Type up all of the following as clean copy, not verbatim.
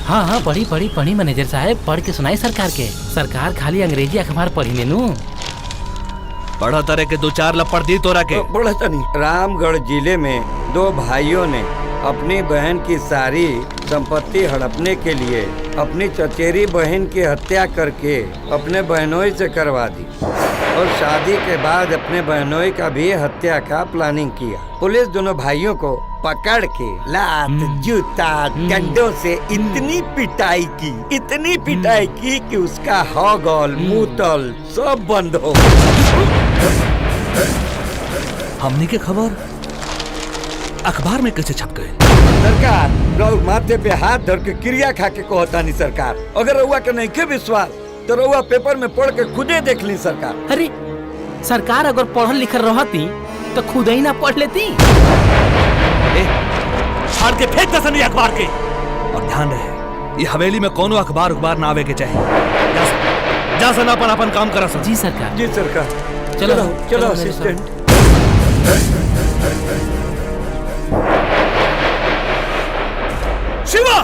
हाँ हाँ पढ़ी मैनेजर साहब, पढ़ के सुनाई सरकार के। सरकार खाली अंग्रेजी अखबार पढ़ी नेनू। पढ़ा तारे के 2-4 लपड़ दी तोरा के। पढ़ा नहीं। रामगढ़ जिले में 2 भाइयों ने अपनी बहन की सारी संपत्ति हड़पने के लिए अपनी चचेरी बहन की हत्या करके अपने बहनोई से करवा दी और शादी के बाद अपने बहनोई का भी हत्या का प्लानिंग किया। पुलिस दोनों भाइयों को पकड़ के लात, जूता, डंडों से इतनी पिटाई की कि उसका हौगल, मूतल सब बंद हो। हमने के खबर अखबार में कैसे छप गए? सरकार रउआ माथे पे हाथ धर के क्रिया खा के कहतानी सरकार। अगर रउआ के नहीं के विश्वास तो रउआ पेपर में पढ़ के खुदे देख ली सरकार। अरे सरकार अगर पढ़ल लिखल रहती तो खुद ही ना पढ़ लेती। फाड़ के फेंक दसनी अखबार के। और ध्यान रहे, ये हवेली में कोनो अखबार ना आवे के चाहिए। जा सन अपन काम करा सन। जी सरकार। जी सरकार। चलो असिस्टेंट। शिवा!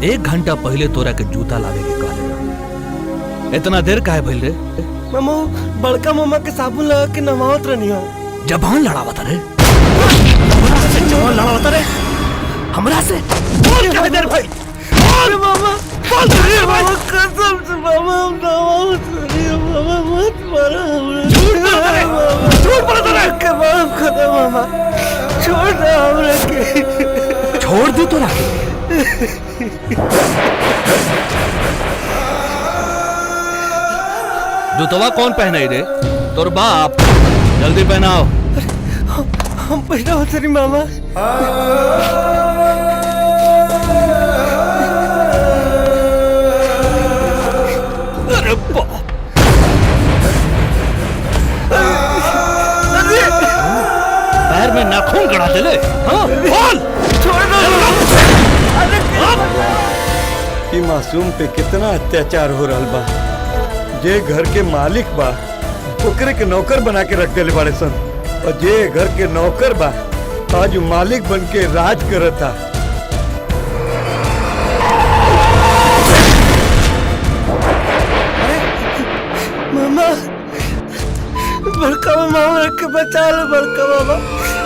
एक घंटा पहले तोरा के जूता लावे के कहले। इतना देर काहे भइल रे? मामा बड़का मामा के साबुन लगा के नहावत रहनी हो। जबान लड़ावत रे? जबान लड़ावत रे? हमरा से बोल काहे देर भाई? बोल मामा, बोल रे मामा, कसम से मामा हम नहावत रहनी हो। मामा मत मारो हमरा। झूठ बोलत रे के माफ कर दे मामा। छोड़ दे हमरा के। छोड़ दी तोरा। जूतवा कौन पहनाई रे? तोर बाप। जल्दी पहनाओ। हम पहनाओ तेरी मामा। अरे बाप। पैर में नाखून गड़ा दे ले। हाँ बोल। छोड़ दो। ई मासूम पे कितना अत्याचार हो रहा बा। जे घर के मालिक बा ओकरे के नौकर बना के रख देले बाड़े सन, और जे घर के नौकर बा आज मालिक बन के राज करता। मामा बड़का मामा हमरा के बचा लो। बड़का मामा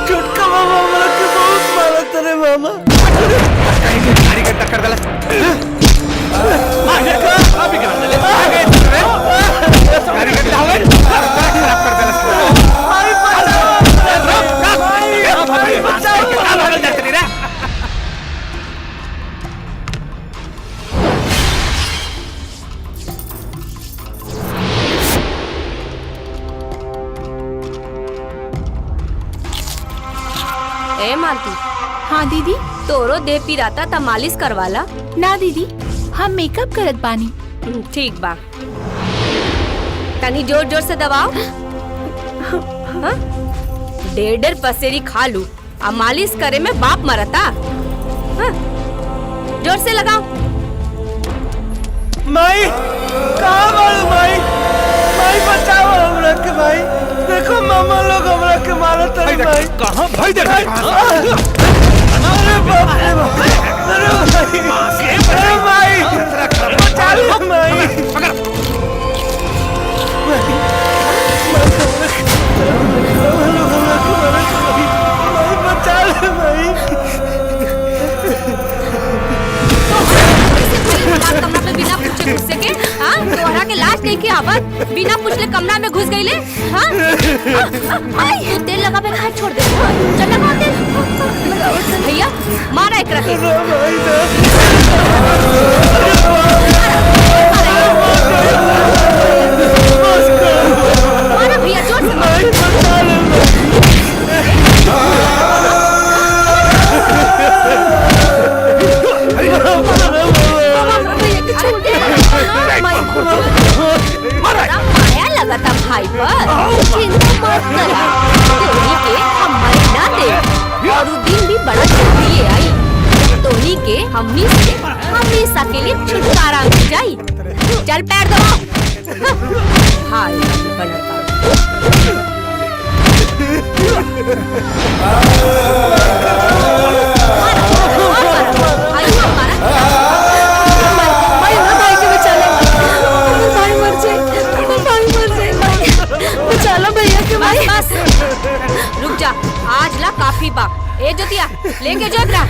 छोटका मामा हमरा के बहुत मारत रे मामा। गाड़ी के टक्कर देला। आगे अभी कर ले। आगे गाड़ी के डाले खराब कर देला। भाई बचाओ। क्या भागल जाते रे? ए मालती। हाँ दीदी। तोरो देह पिराता ता मालिश करवाला। ना दीदी हम मेकअप करत बानी। ठीक बा, तनी जोर जोर से दबाओ। हाँ? 1.5 पसेरी खा लू आ मालिश करे में बाप मरता। हाँ? जोर से लगाओ। माई कहाँ मारू माई? माई बचाओ हमरा के भाई। देखो मामा लोग हमरा के मारत रे भाई। कहाँ भाई देख? अरे बाप रे बाप। अरे भाई बचा लो माई। बचा लो माई। कमरा में बिना पूछे घुस के, हाँ? तोहरा के लाश नहीं के आवत, बिना पूछले कमरा में घुस गईले, हाँ? तू तेल लगा के खाए छोड़ दे। चल लगा तेल। भैया मारा एक रखे। मारा भैया जोर से मारा। माया लगाता भाई पर। चिंता मत कर, तोरी के हम मरे ना दे। और दिन भी बड़ा हमनी से हमेशा के लिए छुटकारा मिल जाई। चल पैर दो। हाय रुक जा, आज ला काफी बा। ए जोतिया लेके जो एकरा।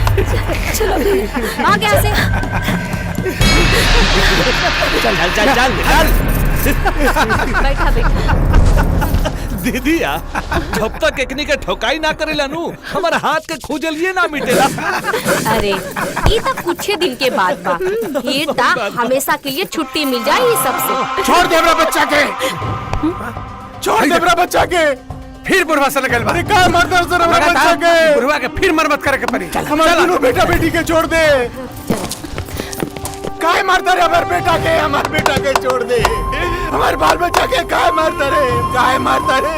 चलो भाग यहाँ से। चल चल चल चल चल। बैठा बैठा। दीदिया जब तक एकनी के ठोकाई ना करेला नु हमारा हाथ के खुजलिए ना मिटेला। अरे ये तो कुछ ही दिन के बाद बा, फिर ता हमेशा के लिए छुट्टी मिल जाए ये सबसे। छोड़ दे बड़ा बच्चा के, छोड़ दे बड़ा बच्चा के। फिर बुढ़वा से लगल बा। का मरदा उधर बड़ा बच्चा के, बुढ़वा के फिर मरम्मत करे के पड़ी। हमारे दोनों बेटा बेटी के छोड़ दे। काय मारता रे हमारे बेटा के, हमारे बेटा के छोड़ दे। हमारे बाल बच्चा के काय मारता रे, काय मारता रे।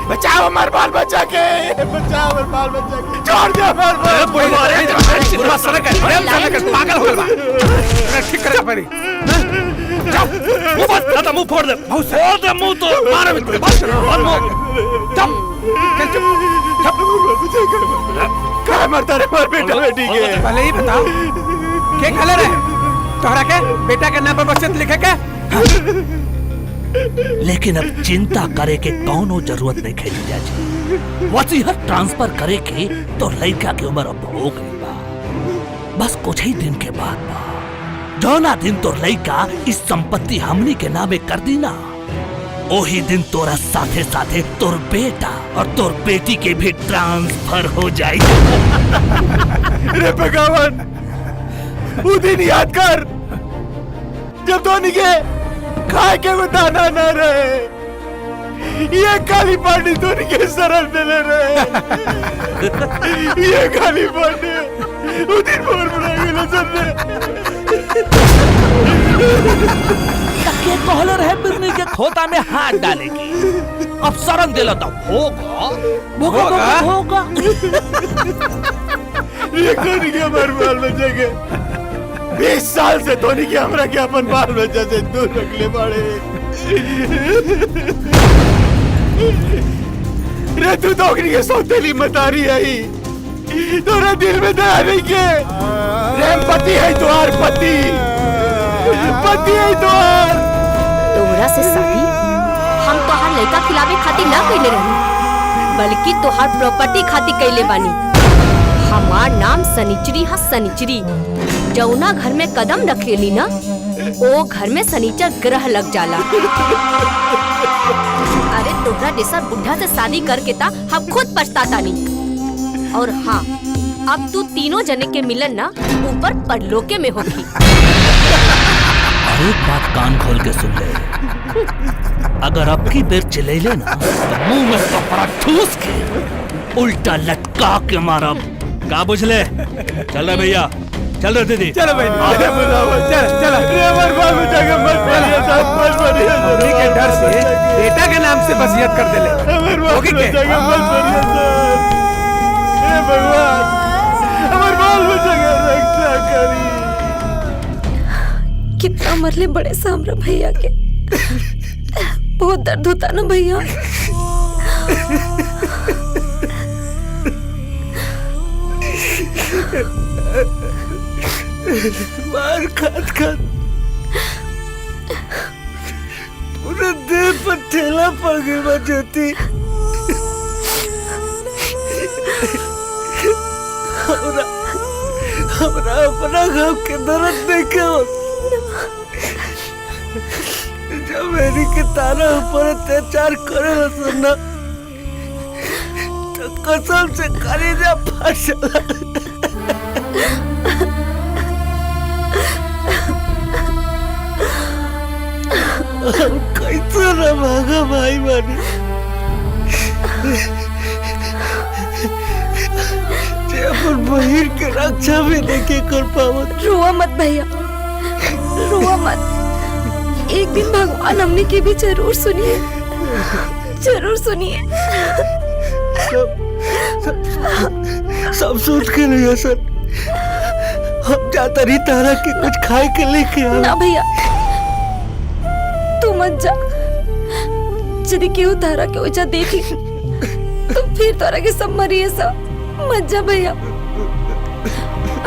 बचाओ हमारे बाल बच्चा के, बचाओ हमारे बाल बच्चा के, छोड़ दे हमारे बाल। बुढ़वा से लगल पागल हो गया। ठीक करे पड़ी। मुंह बंद, मुंह फोड़ दे, फोड़ दे मुंह तो मारे में बस और मुंह चुप काय मारता रे हमारे बेटा बेटी के। पहले ही बताओ के खले रहे तोहरा के बेटा के नाम पर बचत लिखे के। लेकिन अब चिंता करे के कौनो जरूरत नहीं खेली जाए। वसीयत ट्रांसफर करे के तो लड़का की उम्र अब हो गई बा, बस कुछ ही दिन के बाद बा। जौना दिन तोर लड़का इस संपत्ति हमनी के नामे कर दी ना, ओही दिन तोरा साथे साथे तोर बेटा और तोर बेटी के भी ट्रांसफर हो जाए। रे भगवान, वो दिन याद कर जब धोनी के खाए के वो दाना न रहे, ये काली पानी धोनी के सरल मिले रहे। ये काली पानी वो दिन बोर बना गया सर। के कहले रहे बिरनी के खोता में हाथ डालेगी, अब शरण दिला तो होगा। ये धोनी के हमारे बाल बच्चे के 20 साल से धोनी के हमरा के अपन बाल बच्चा से दूर रखले बाड़े। रे तू दोगनी के सौतेली मतारी आई, तोरा दिल में दया नहीं के। प्रेम पति है द्वार, पति पति है द्वार। तोहरा से शादी हम तोहार लड़का खिलावे खातिर ना कइले रही, बल्कि तोहार प्रॉपर्टी खातिर कइले बानी। हमार नाम सनिचरी है, सनिचरी। जौना घर में कदम रखेली ना, ओ घर में सनीचर ग्रह लग जाला। अरे तोहरा जैसा बुढ़ा से शादी करके ता हम खुद पछताता नहीं। और हाँ, अब तू तीनों जने के मिलन ना ऊपर परलोके में होगी। एक बात कान खोल के सुन ले, अगर अब की बेर चिल्ले ना तो मुंह में कपड़ा ठूस के उल्टा लटका के मारा। का बुझले? चल भैया, चल रहे दीदी, चलो भाई, चल चल। हमारे बाल बच्चा के मत मारिए साहब, मत मारिए। धोनी के डर से बेटा के नाम से वसीयत कर दे ले। हमारे बाल बच्चा के मत मारिए साहब। हे भगवान, हमारे बाल बच्चा के रक्षा करी। कितना मरले बड़े सामरा भैया के, बहुत दर्द होता ना भैया। मार खात खात पूरे देह पर ठेला पड़ गई बा ज्योति। हमरा अपना घाव के दर्द देखे जब मेरी के तारा ऊपर अत्याचार करे सुनना तो कसम से कलेजा फट जाला। कैसे ना भागा भाई बानी, अपन बहिर के रक्षा भी नहीं कर पावत। रोआ मत भैया, रोआ मत। एक दिन भगवान हमने की भी जरूर सुनिए, जरूर सुनिए। सब सोच के नहीं सर, हम जाता नहीं तारा के कुछ खाए के लेके आ। ना भैया तू मत जा। यदि केहू तारा के वजह देख ली तो फिर तारा के सब मरी है सब। मत जा भैया,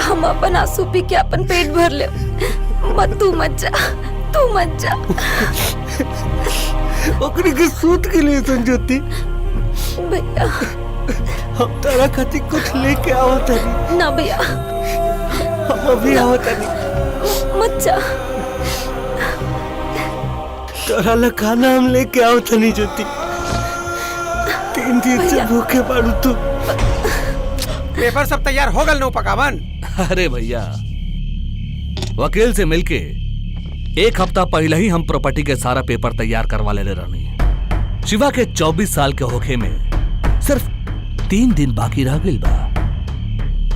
हम अपन आंसू पी के अपन पेट भर ले। मत तू मत जा, तू मत जा। ओकरी के सूत के लिए संजोती भैया हम तारा खातिर कुछ लेके आवत नहीं। ना भैया हम अभी आवत नहीं। मत जा। तोरा ला खाना हम लेके आवत नहीं जोती। 3 दिन से भूखे बाड़ू तू। पेपर सब तैयार हो गल नो पकावन। अरे भैया, वकील से मिलके 1 हफ्ता पहले ही हम प्रॉपर्टी के सारा पेपर तैयार करवा ले रहनी। शिवा के 24 साल के होखे में सिर्फ 3 दिन बाकी रह गइल बा।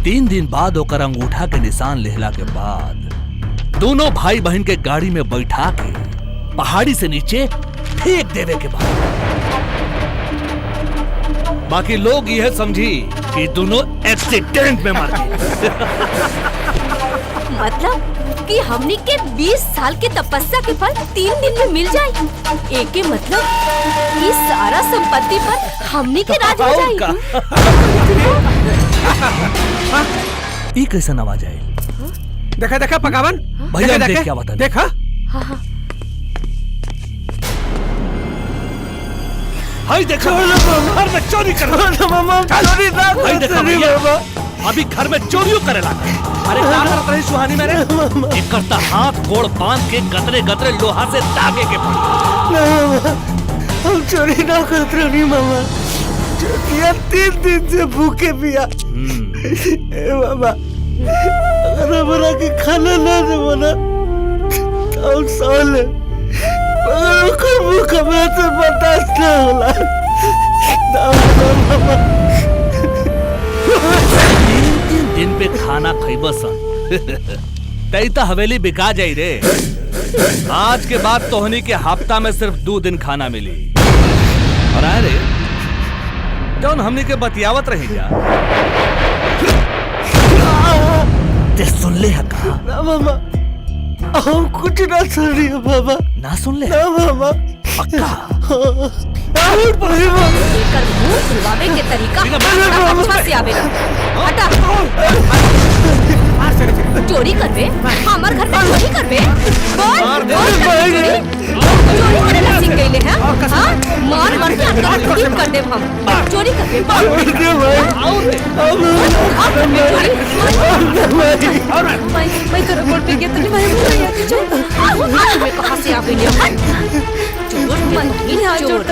3 दिन बाद ओकर अंगूठा के निशान लेहला के बाद दोनों भाई बहन के गाड़ी में बैठा के पहाड़ी से नीचे फेंक देवे के बाद बाकी लोग यह समझी कि दोनों एक्सीडेंट में मर गए। मतलब कि हमनी के 20 साल के तपस्या के फल 3 दिन में मिल जाए। एक के मतलब कि सारा संपत्ति पर हमनी के राज हो जाए। ये कैसा आवाज आई? देखा देखा पकावन भैया देख क्या बता। देखा हाय देखो घर में चोरी कर मामा चोरी ना भाई देखो भैया अभी घर में चोरियों करे ला। अरे क्या करत रही सुहानी मेरे? एक करता हाथ गोड़ बांध के गतरे गतरे लोहा से दागे के पड़ी। हम चोरी ना करते नहीं मामा। चोरिया 3 दिन से भूखे पिया। ए बाबा अगर हमारा के खाना ना देवो ना तो हम सो ले। मगर ओकर भूख हमरा से बर्दाश्त ना होला। मामा 3 दिन पे खाना खइबसन तई तो हवेली बिका जाई रे। आज के बाद तोहनी के हफ्ता में सिर्फ 2 दिन खाना मिली। और आए रे जौन हमनी के बतियावत रही जा ते सुन ले हका? ना मामा हम कुछ ना सुन रही है बाबा। ना सुन ले? ना मामा पक्का? एकर मुंह खुलवावे के तरीका हमरा अच्छा से आवेला। हटा। चोरी करबे? हमर घर में चोरी करबे? बोल चोरी करे ला सीख गइले हैं? हां मार मार के अंदर खत्म कर देब हम। चोरी करबे? मैं तेरे बोल पे के तनी भाई भैया के चोर मैं कहां से आ गई है? चोर मन ही ना चोर।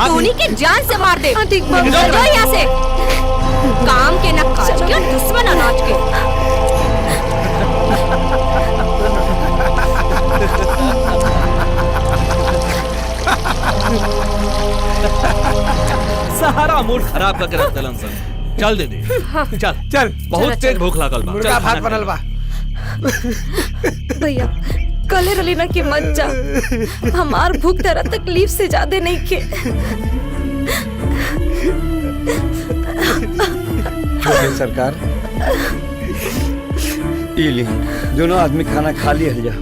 टोनी के जान से मार दे। यहाँ से काम के न काज के दुश्मन अनाज के। सहारा मूड खराब करके रख दलन सन। चल दे दे। चल चल बहुत तेज भूख लागल बा। मुर्गा भात बनल बा। भैया कले रली ना कि मत जा। हमार भूख तेरा तकलीफ से ज्यादा नहीं के। छोटे सरकार इली दोनों आदमी खाना खा लिया जा।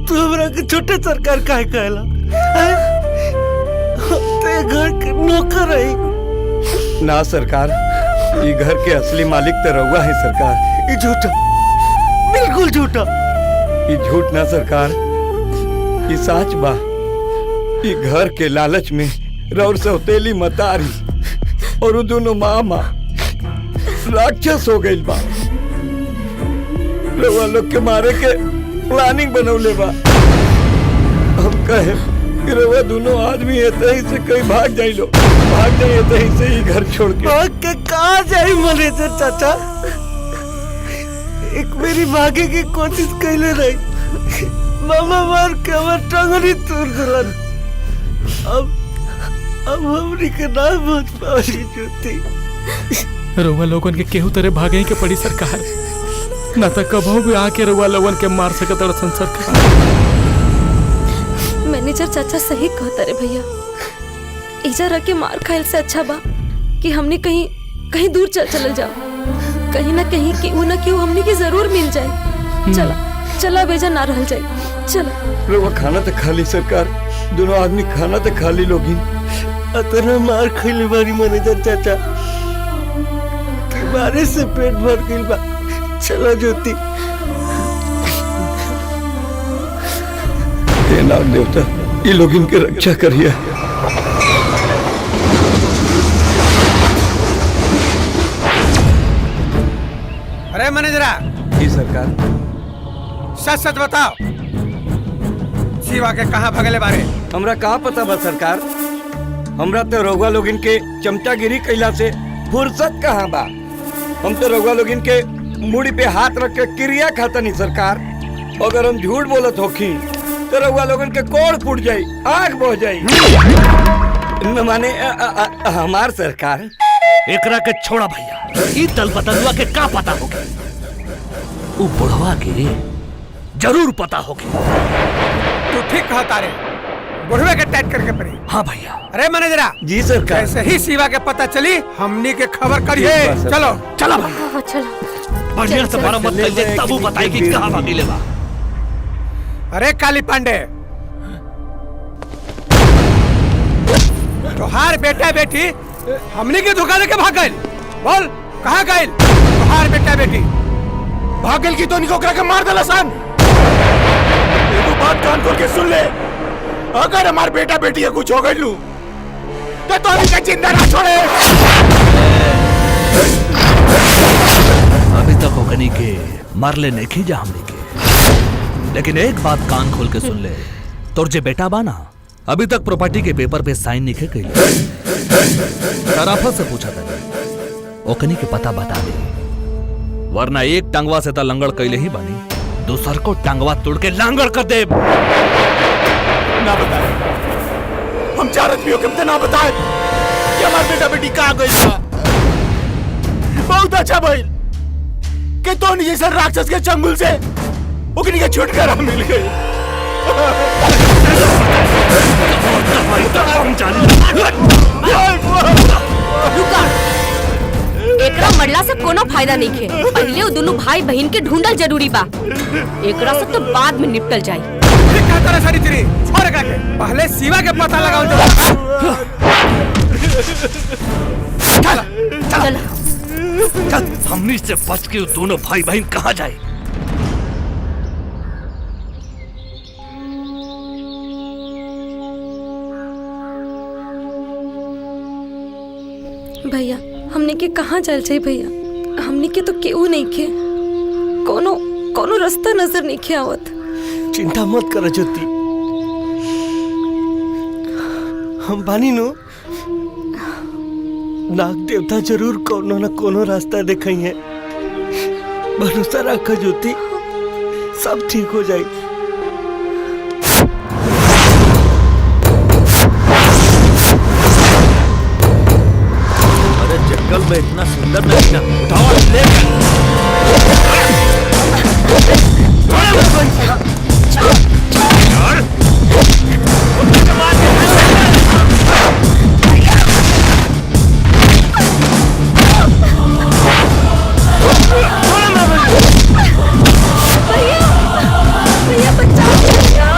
तू हमरा के छोटे सरकार काहे कहला? ते घर के नौकर है। ना सरकार ये घर के असली मालिक तो रहुआ है सरकार। ये झूठा, बिल्कुल झूठा। ये झूठ ना सरकार, ये सच बा। ये घर के लालच में रौर सौतेली मतारी और वो दोनों मामा राक्षस हो गई बा। रउआ लोग के मारे के प्लानिंग बनौले बा। हम कहे कि रउआ दोनों आदमी ऐसे ही से कहीं भाग जाई लो, भाग जाइए ऐसे से ही घर छोड़ के। भाग के कहाँ जाई मैनेजर चाचा? एक मेरी भागे की कोशिश कैले रही, मामा मार के हमार टंगरी तोड़ दिलन। अब हमरी के ना बच पाई ज्योति। रउआ लोगन के केहू तरह भागे के पड़ी सरकार, ना तो कबहू भी आके रउआ लोगन के मार सकत रसन सरकार। मैनेजर चाचा सही कहता रे भैया। इजा रह के मार खाइल से अच्छा बा कि हमने कहीं कहीं दूर चल जाओ। कहीं ना कहीं क्यों ना क्यों हमने की जरूर मिल जाए। चला चला बेजा ना रह जाए। चला रउआ खाना तो खा ली सरकार, दोनों आदमी खाना तो खा ली लोगिन। अतना मार खइले बारी मैनेजर चाचा, मारे से पेट भर गइल बा। चलो ज्योति। हे नाग देवता, ये लोगिन के रक्षा करिए। अरे मैनेजरा। जी सरकार। सच सच बताओ, शिवा के कहाँ भगले बारे? हमरा कहाँ पता बा सरकार, हमरा तो रउआ लोगिन के चमचागिरी कैला से फुर्सत कहाँ बा। हम तो रउआ लोगिन के मुड़ी पे हाथ रख के क्रिया खाता नहीं सरकार। अगर हम झूठ बोलत होखी तो रउआ लोगन के कोड़ फूट जाई, आग बह जाई। न माने हमार सरकार। एकरा के छोड़ा भैया, ई दल बदलुआ के का पता होगी? उ बुढ़वा के जरूर पता होगी। तू ठीक कहता रे, बुढ़वे के टाइट करके पड़ी। हाँ भैया। अरे मैनेजरा। जी सरकार। जैसे ही शिवा के पता चली हमनी के खबर करिए। चलो चला भैया। चलो बढ़िया से मरम्मत कर ले, तब वो बताए कि कहाँ भागी लेवा। अरे काली पांडे, तोहार बेटा बेटी हमनी के धोखा देके भाग गइल। बोल कहाँ गइल तोहार बेटा बेटी? भाग गइल की तो निको करा के मार देला सन। एगो बात कान खोल के सुन ले, अगर हमार बेटा बेटी के कुछ हो गइल तो तोनी के जिंदा ना छोड़े। अभी तक ओकनी के मारले नहीं खींचा हमने के, लेकिन एक बात कान खोल के सुन ले, तोर जे बेटा बा ना, अभी तक प्रॉपर्टी के पेपर पे साइन नहीं कइले। शराफत से पूछा था, ओकनी के पता बता दे, वरना एक टांगवा से ता लंगड़ कइले ही बानी, दूसर को टांगवा तोड़ के लांगड़ कर दे। ना बताए, हम चारत भी होके ना बताए कि हमार बेटा बेटी कहाँ गइल बा। बहुत अच्छा भइल कि तोनी जैसा राक्षस के चंगुल से ओकनी के छुटकारा मिल गई। एकरा मरला से कोनो फायदा नहीं खे। पहले वो दोनों भाई बहन के ढूंढल जरूरी बा, एकरा से तो बाद में निपटल जाई। सारी तेरी छोड़ के पहले शिवा के पता लगाओ। चल चल, हमनी से बच के दोनों भाई बहन कहाँ जाए? भैया हमने के कहाँ चल जाए भैया? हमने के तो केहू नहीं खे, कोनो कोनो रास्ता नजर नहीं खे आवत। चिंता मत कर ज्योति, हम बानी नो। नाग देवता जरूर कोनो न कोनो रास्ता दिखाई है। भरोसा रखा ज्योति, सब ठीक हो जाए। अरे जंगल में इतना सुंदर नहीं ना, उठाओ ले। भैया बचाओ भैया।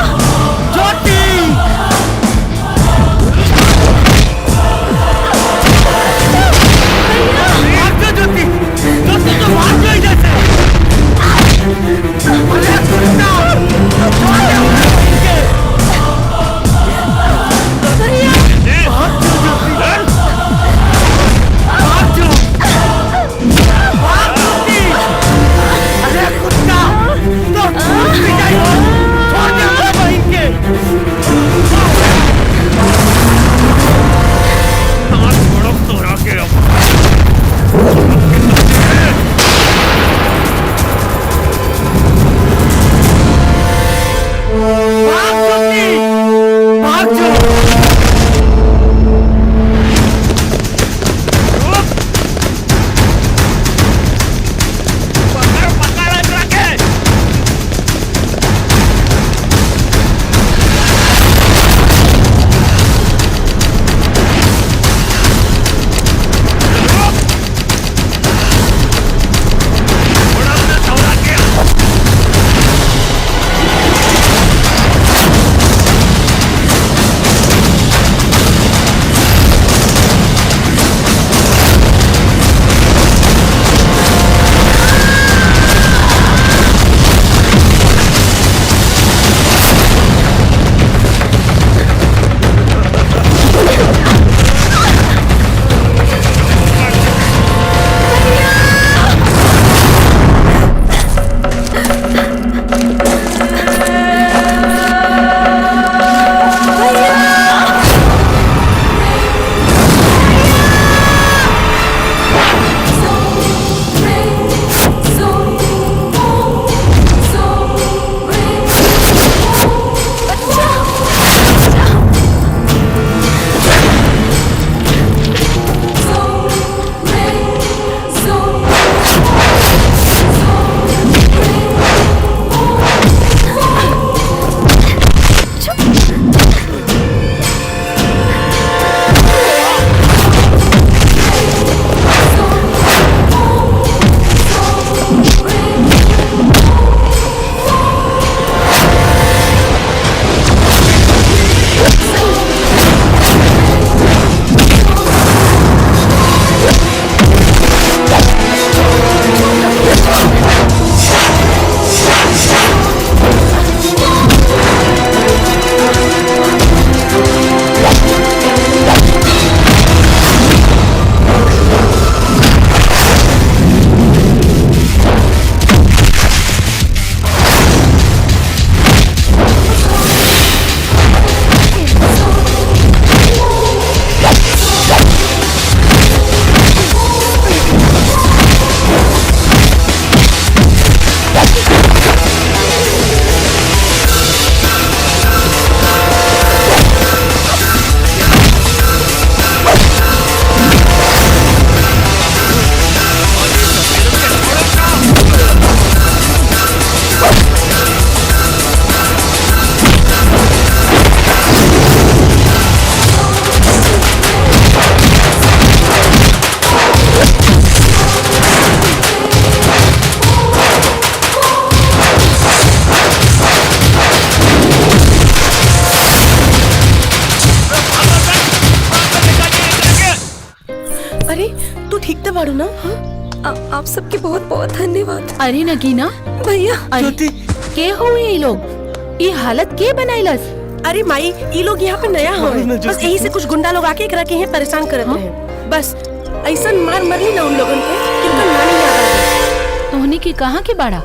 बाड़ू ना? आप सबके बहुत बहुत धन्यवाद। अरे नगीना भैया अरे के हुए ये लोग? ये हालत के बनाइलस? अरे माई ये लोग यहाँ पे नया हो बस यही से कुछ गुंडा लोग आके एकरा के यहाँ परेशान करत रहे। बस ऐसा मार मरली ना उन लोगन के कि उनका नानी याद आ गई। तोहनी की कहाँ के बाड़ा?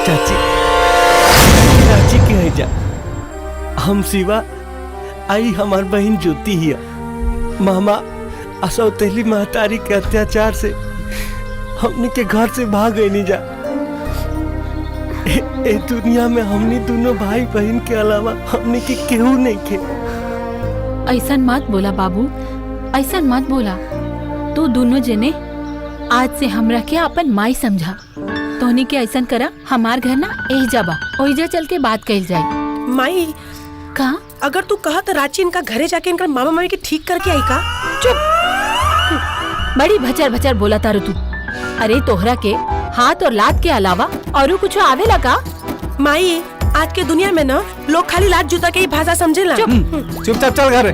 चाची चाची के है जा हम सिवा आई हमार बहन ज्योति ही मामा असौतेली महतारी के अत्याचार से हमने के घर से भाग गए नहीं जा। ए दुनिया में हमने दोनों भाई बहन के अलावा हमने के केहू नहीं के। ऐसा मत बोला बाबू, ऐसा मत बोला। तू दोनों जने आज से हमरा के अपन माई समझा। तोहनी के ऐसा करा, हमार घर ना एहिजा बा, ओहिजा चल के बात कइल जाए। माई का अगर तू कहा तो रांची इनका घरे जाके इनका मामा मामी के ठीक करके आई का? चुप, बड़ी भचर भचर बोला तारू तू। अरे तोहरा के हाथ और लात के अलावा और कुछ आवेला का? माई आज के दुनिया में ना लोग खाली लात जूता के ही भाषा समझेला। चुपचाप चल घर।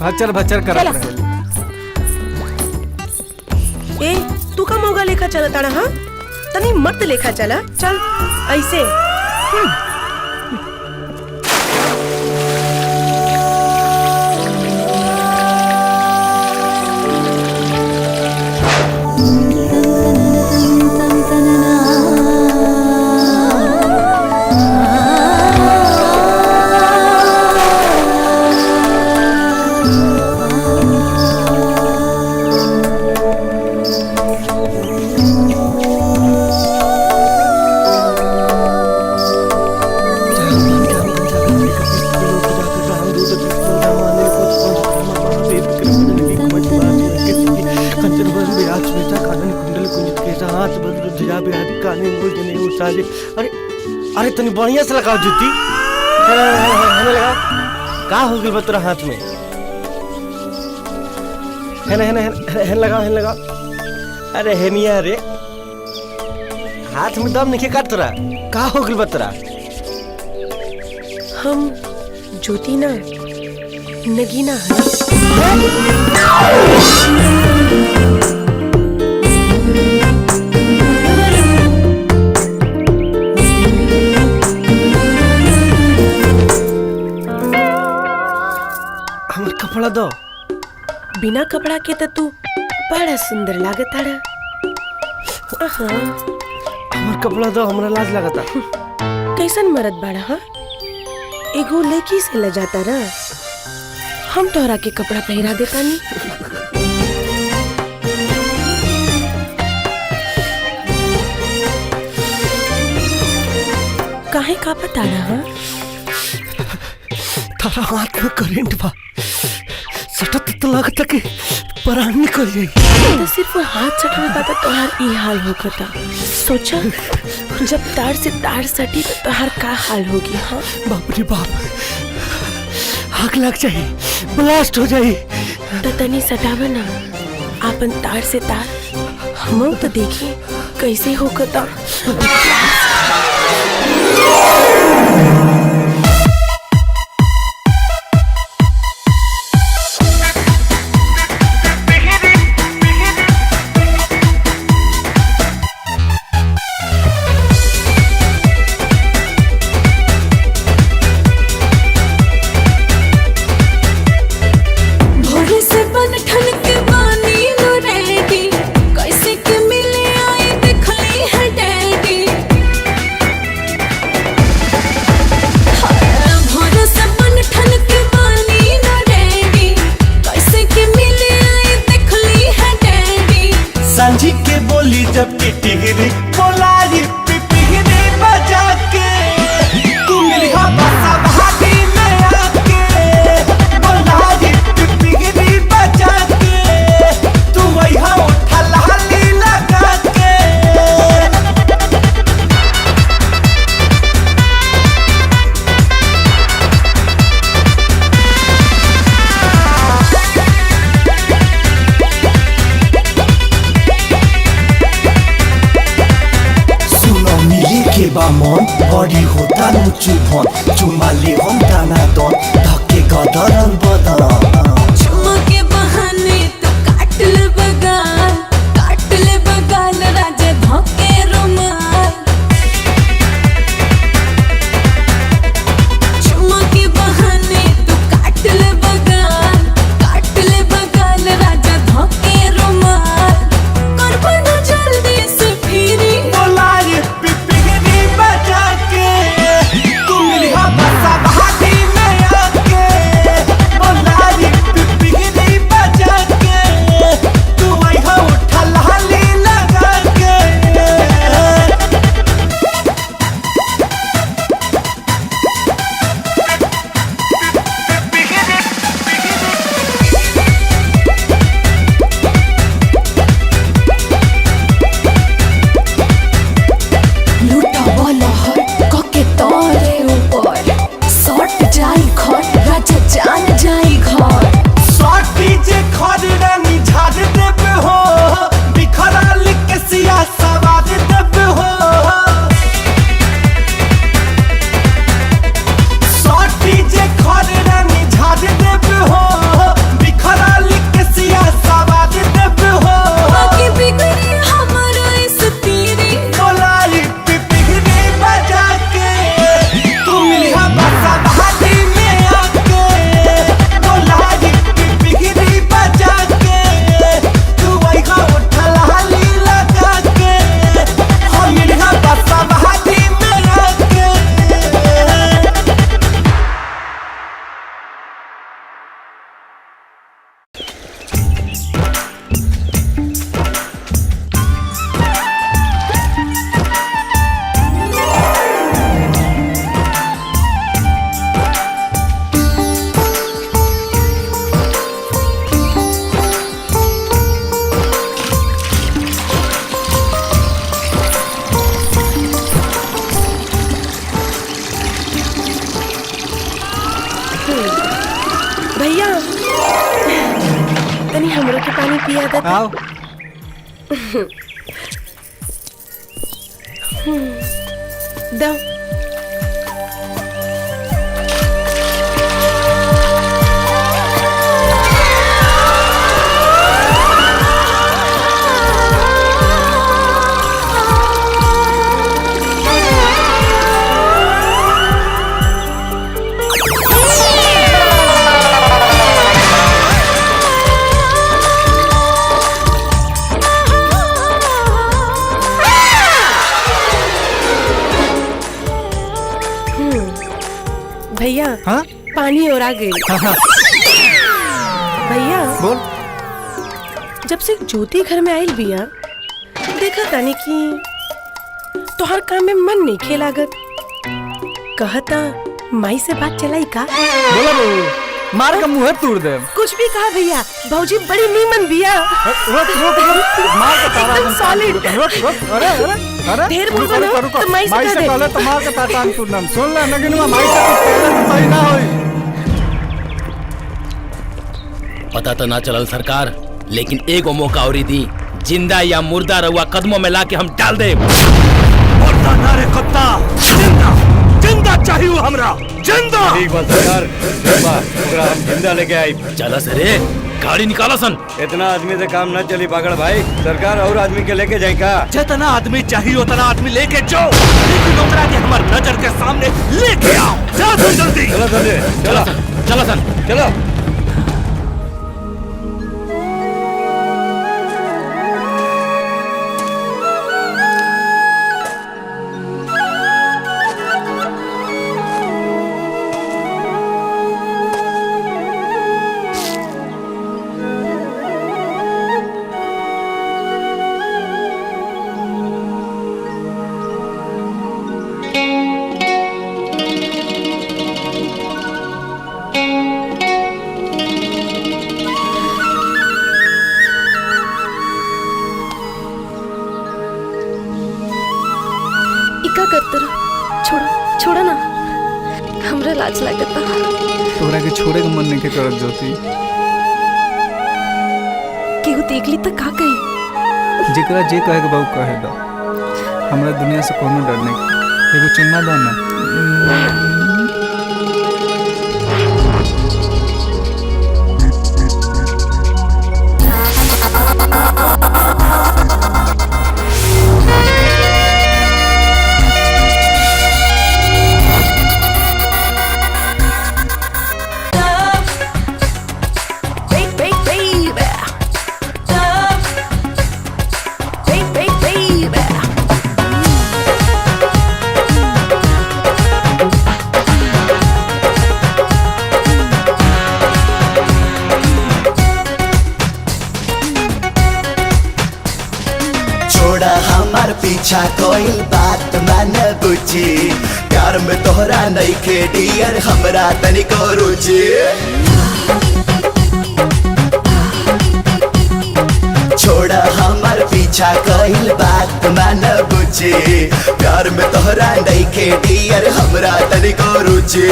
भचर भचर कर ए तू का मौका लेखा चला ताड़ा? हाँ तनी मत लेखा चला, चल ऐसे। अरे अरे तनी बढ़िया से लगाओ जूती। हमें लगा का हो गई तोरा हाथ में? है लगाओ। अरे हेनिया रे हाथ में दम नहीं काट तोरा, का हो गई तोरा? हम ज्योति ना नगीना है। कपड़ा दो। बिना कपड़ा के तो तू बड़ा सुंदर लागत ताड़ा। हमार कपड़ा दो, हमरा लाज लगता। कैसन मरद बाड़ा? हाँ एगो लड़की से लजाता रहा, हम तोहरा के कपड़ा पहरा देता नहीं। काहे का पताड़ा? हाँ तारा हाथ में करंट बा, सटत तो लगता कि प्राण निकल जाई। तो सिर्फ हाथ सटने का तो तोहार ई हाल होगा। सोचा जब तार से तार सटी तो तोहार का हाल होगी? हाँ बाप रे बाप, आग लग जाए, ब्लास्ट हो जाए। तो तनी सटावा ना आपन तार से तार, हम तो देखी कैसे होगा। सांझी के बोली जब की टिहरी बोलाई पिपहिरी बजा के तू मिली हो बसा भागी में आके बोलाई पिपहिरी बजा के तू वही हो उठा लाली लगा के। के बामन बड़ी होता नुचु भन चुमाले हम दाना दन धक्के गदरन बदन चुमा के बहाने तो काट ले जाई घर राजा जान जाई घर सटी जे खरनी झाड़ देबे हो बिखरल के सिया सवार देबे हो सटी जे खरनी झाड़ देबे हो बिखरल के सिया सवार देबे हो आगे बिगड़ी हमारा इस तीरी कोलाई पिपीरी बजा के तू मिली हम सभाती में आके कोलाई पिपीरी बजा के तू वही का उठलाली लगा के हम मिली हम सभाती में आके भैया तनी हमरो के पानी पिया दे आओ दो भैया हाँ पानी और आ गई भैया बोल जब से ज्योति घर में आयल बिया देखा तानी कि तोहर काम में मन नहीं खेलागत कहता माई से बात चलाई का बोला बहू मार का मुंह तोड़ दे कुछ भी कहा भैया भौजी बड़ी नीमन बिया रुक रुक रुक मार का तारा एकदम solid। रुक रुक अरे अरे अरे ढेर बोल बनो, तो माई से माई कह से दे। कहले तो मार का ताटान तोड़न सुन ले नगिनवा माई से कुछ कहले तो सही ना होई पता तो ना चलल सरकार, लेकिन एगो मौका और दी, जिंदा या मुर्दा रहुआ कदमों में लाके हम डाल दे। मुर्दा ना रे कुत्ता, जिंदा जिंदा चाहिए हमरा, जिंदा। ठीक बात सरकार, ओकरा हम जिंदा लेके आई। चला सरे गाड़ी निकाला सन। इतना आदमी से काम न चली पागड़ भाई, सरकार और आदमी के लेके जाए का? जितना आदमी चाहिए उतना आदमी लेके जाओ, लेकिन ओकरा के हमार नजर के सामने लेके आओ। जा जल्दी। चलो जल्दी, चलो चला सन, चलो। छोड़ा ना, हमरा लाज लागता। तोरा के छोड़े के मन नहीं के करत ज्योति। केहू देख ली तो का कही? जेकरा जे कहे के बाबू कहे दो, हमरा दुनिया से कोनो डर नहीं। एगो चुम्मा दो ना। पीछा कोई बात मन बुझी, प्यार में तोहरा नहीं के डियर हमरा तनिको रुचि। छोड़ा हमार पीछा कोई बात मन बुझी, प्यार में तोहरा नहीं के डियर हमरा तनिको रुचि।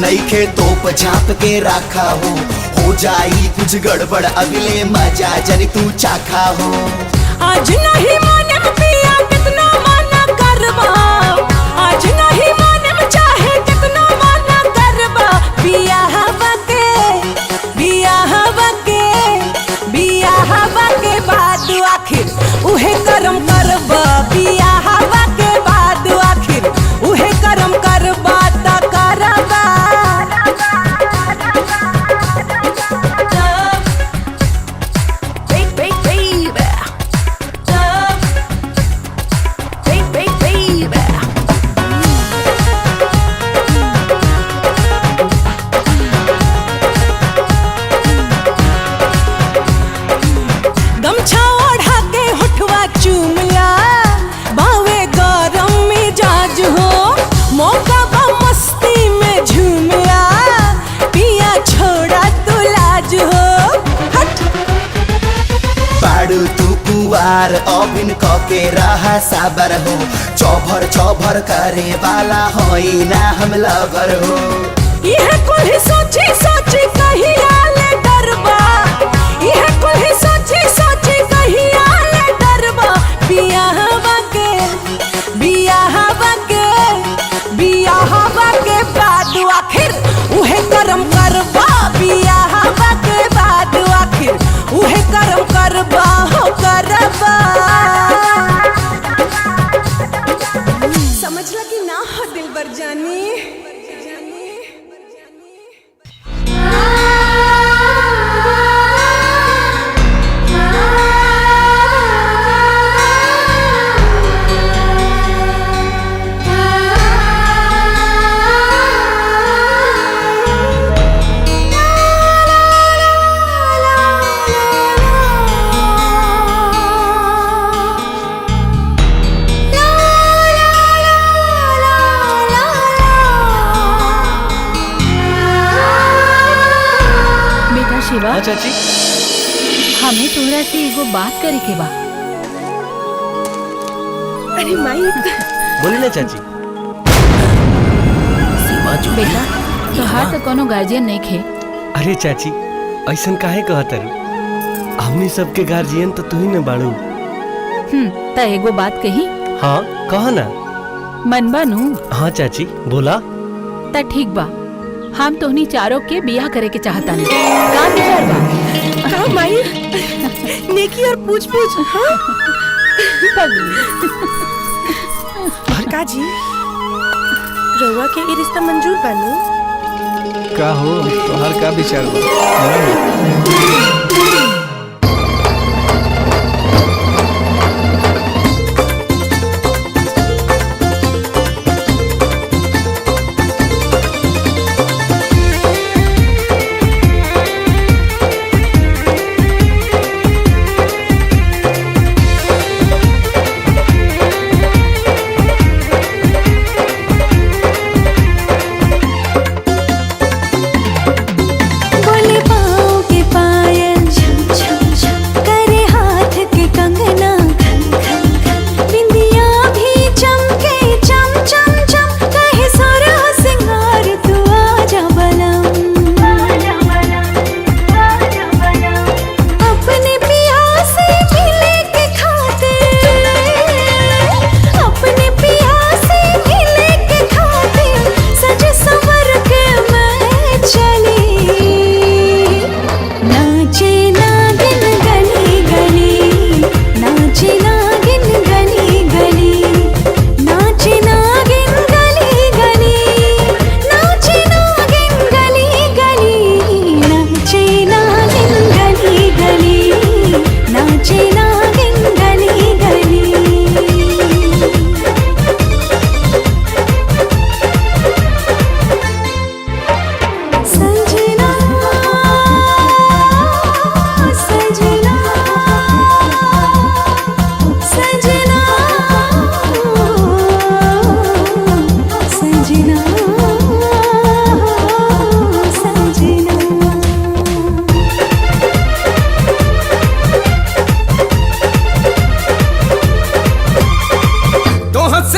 नहीं खे तोप झाप के रखा हो जाई कुछ गड़बड़ अगले मजा जनी तू चाखा हो। आज नहीं माने पिया कितना माना करबा, आज नहीं माने चाहे कितना माना करबा, पिया हवा के बाद आखिर उहे करम करबा, पिया हवा के बाद आखिर उहे करम करबा ता करबा। गमछा ओढ़ा के होठवा चूमला, बावे गरम मिजाज हो, मौका बा मस्ती में झूमला, पिया छोड़ा तू लाज हो। हट बाड़ू तू कुवार अबिन के रहा साबर हो, चौभर चौभर करे वाला होई ना हम लवर हो। यह कोई सोची सोची कहीं आले डरबा, यह कोई सोची सोची कहीं आले डरबा, बिया हवा के बाद आखिर उहे करम करबा, बिया हवा के बाद आखिर उहे करम करबा हो करबा। समझला कि ना हो दिलबर जानी। शिवा, हाँ चाची, हमें तोहरा से एगो बात करे के बा। अरे माई बोली ना चाची। बेटा तोहार तो कोनो गार्जियन नहीं खे। अरे चाची ऐसन काहे कहत रू, हमनी सबके गार्जियन तो तू ही न बाड़ू। त एगो बात कही। हाँ कह ना। मन बानू? हाँ चाची बोला। त ठीक बा, हम तोहनी चारों के बियाह करे के चाहता नहीं। का विचार बा? का माई नेकी और पूछ पूछ। हाँ का जी रउआ के ई रिश्ता मंजूर बानू? का हो तोहार का विचार बा?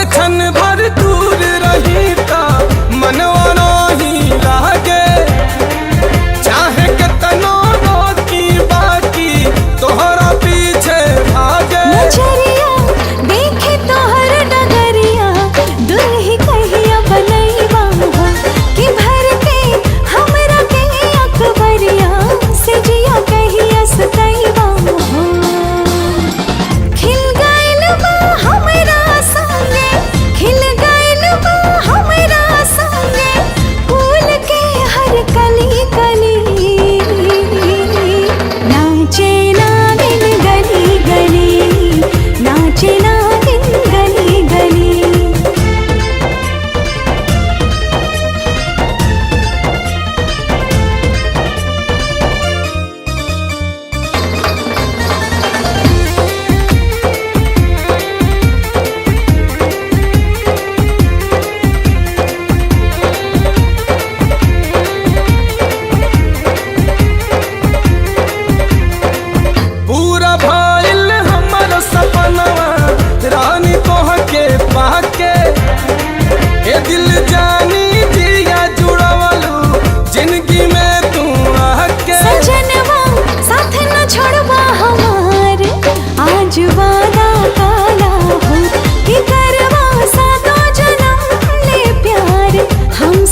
क्षण भर दूर रही ता मनवा नहीं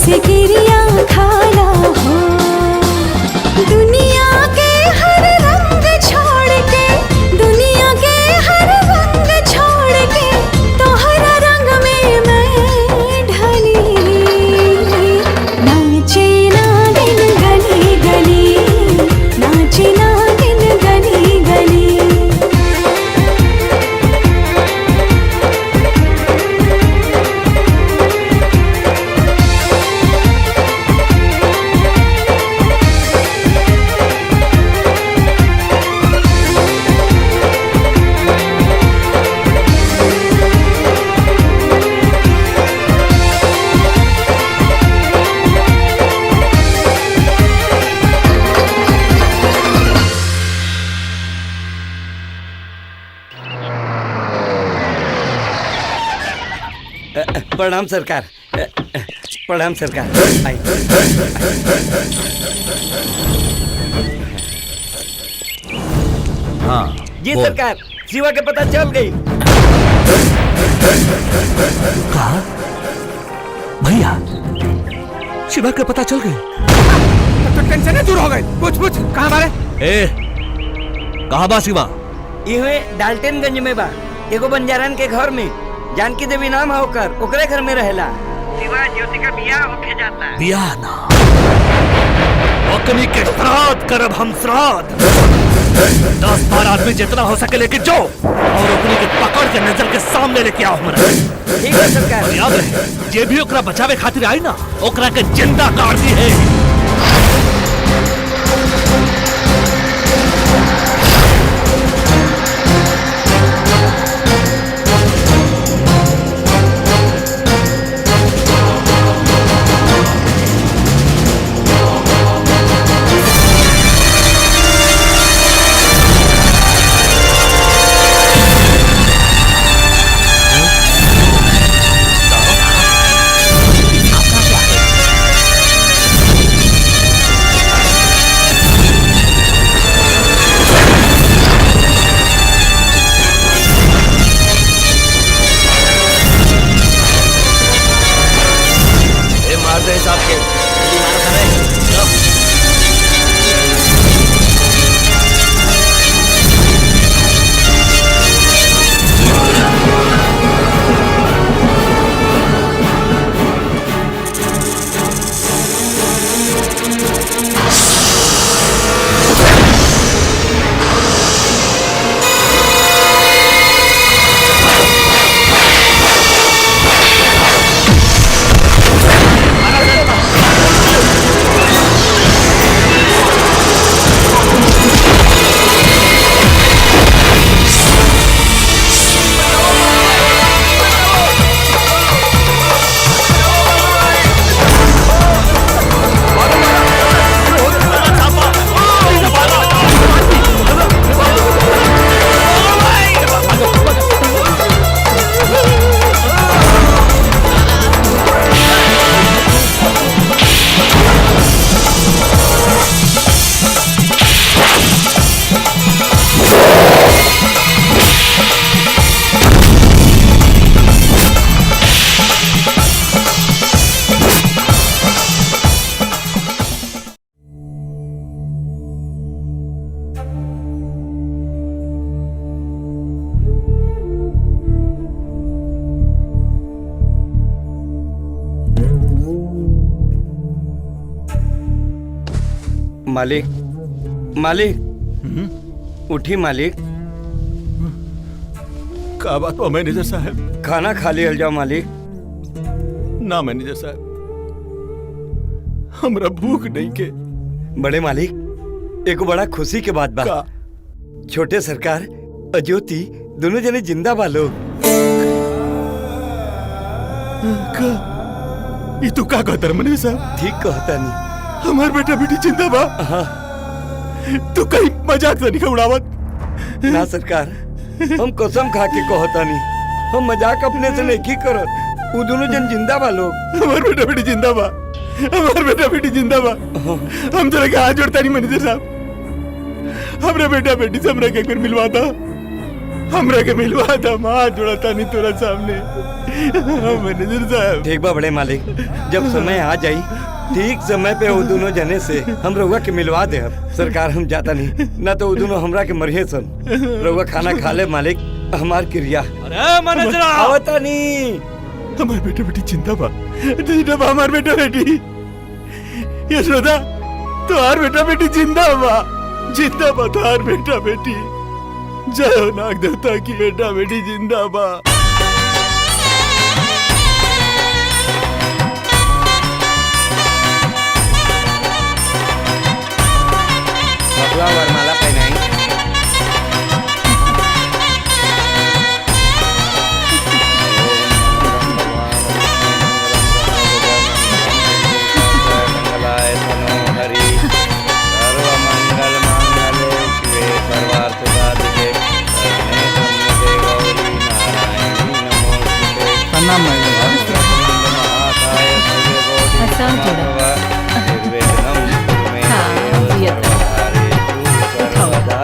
हमसे गिरिया खाला हो दुनिया के हर रंग छोड़ के दुनिया के हर रंग छोड़ के तोहरा रंग में मैं ढली नाचे नागिन गली गली नाचे नागिन गली गली प्रणाम सरकार। प्रणाम सरकार। आई। हाँ जी बोल। सरकार, शिवा के पता चल गई। कहा भैया शिवा के पता चल गई? तो टेंशन दूर हो गई। पूछ कहाँ मारे? ए कहाँ बा शिवा? इहे डाल्टनगंज में बा, एगो बंजारन के घर में। जानकी देवी नाम है ओकर, ओकरे घर में रहेला। शिवा ज्योति का बियाह होके जाता है। बियाह ना, ओकनी के श्राद्ध करब हम श्राद्ध। 10-12 आदमी जितना हो सके लेके जाओ और ओकनी के पकड़ के नजर के सामने लेके आओ हमरा। ठीक है सरकार। और याद रहे जे भी ओकरा बचावे खातिर आई ना ओकरा के जिंदा काट दी है। मालिक, मालिक, उठी मालिक। क्या बात हुआ मैनेजर साहब? खाना खा लिया जाओ मालिक। ना मैनेजर साहब, हमरा भूख नहीं के। बड़े मालिक, एक बड़ा खुशी के बात बा। छोटे सरकार और ज्योति दोनों जने जिंदा बा लोग। ये तू का कहता मैनेजर साहब? ठीक कहता नहीं। हमार बेटा बेटी जिंदा बा? हाँ। तू कहीं मजाक से नहीं उड़ावत? ना सरकार, हम कसम खा के कहता नहीं, हम मजाक अपने से नहीं करत। वो दोनों जन जिंदा बा लोग। हमार बेटा बेटी जिंदा बा, हमार बेटा बेटी जिंदा बा। हम तो हाथ जोड़ता नहीं मैनेजर साहब, हमरा बेटा बेटी से हमरा के एक बार मिलवा दो। हमरा के मिलवा दा, हाथ जोड़ता नहीं तोरा सामने। मैनेजर साहब। ठीक बा बड़े मालिक, जब समय आ जाई ठीक समय पे वो दोनों जने से हम रउआ के मिलवा दे। सरकार हम जाता नहीं, ना तो वो दोनों हमरा के मरिए सन। रउआ खाना खा ले मालिक, हमार क्रिया। अरे मैनेजर आवता नहीं। हमार बेटा बेटी जिंदा बा, जिंदा बा हमार बेटा बेटी। यशोदा तोहार बेटा बेटी जिंदा बा, जिंदा बा तोहार बेटा बेटी। जय हो नाग देवता की बेटा बेटी जिंदा बा। बबुआ वरमाला पहनाई। मंगलाय तनो हरि सर्व मंगल मांगल्ये शिवे सर्वार्थ साधिके शरण्ये त्र्यंबके गौरी नारायणी नमोस्तुते। प्रणाम महाकाय सूर्यकोटि समप्रभ निर्विघ्नं कुरु मे देव सर्वकार्येषु सर्वदा।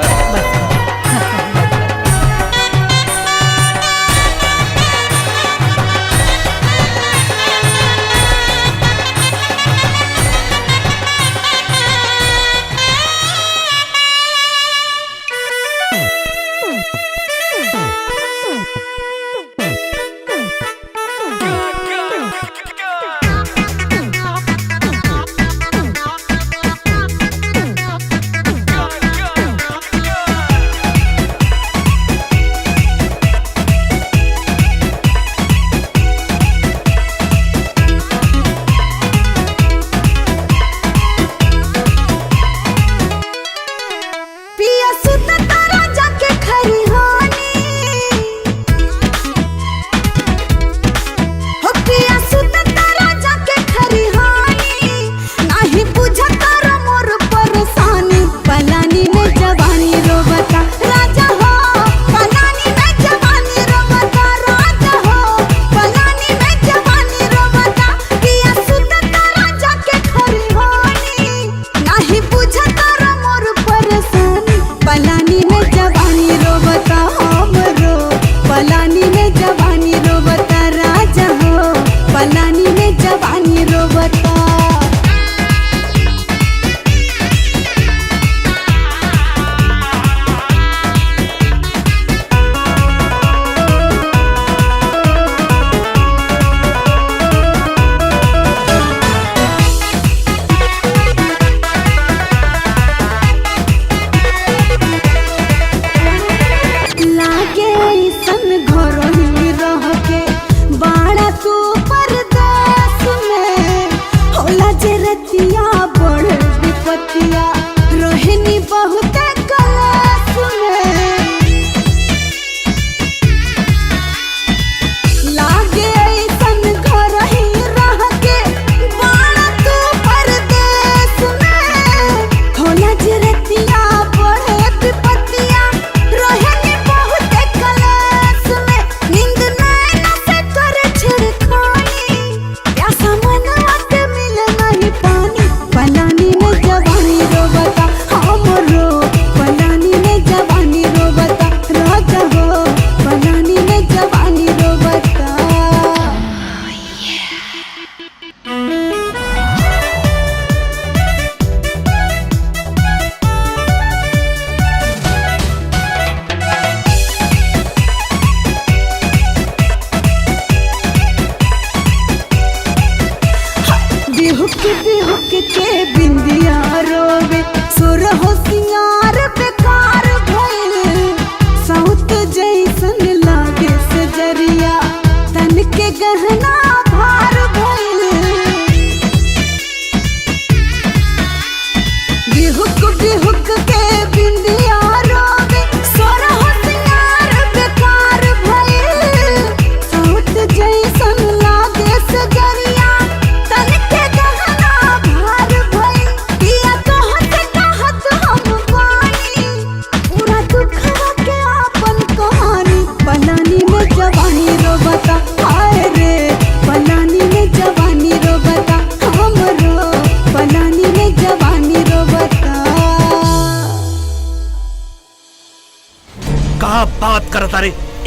लागे सन घर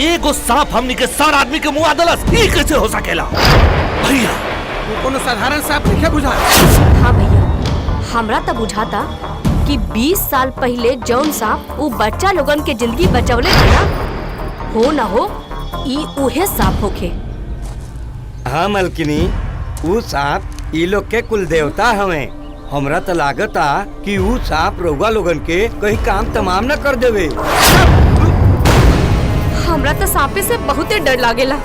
एगो सांप हमनी के सार आदमी के मुंह आदलस, ये कैसे हो सकेला? भैया वो कोनो साधारण सांप नहीं बुझा। हाँ भैया, हमरा तो बुझाता कि 20 साल पहले जौन सांप वो बच्चा लोगन के जिंदगी बचवले ना हो ई उहे सांप होखे। हाँ मलकिनी, ऊ सांप ई लोग के कुल देवता हवे। हमरा तो लागता कि ऊ सांप रउआ लोगन के कहीं काम तमाम न कर देवे। हमरा तो सांपे से बहुते डर लागेला।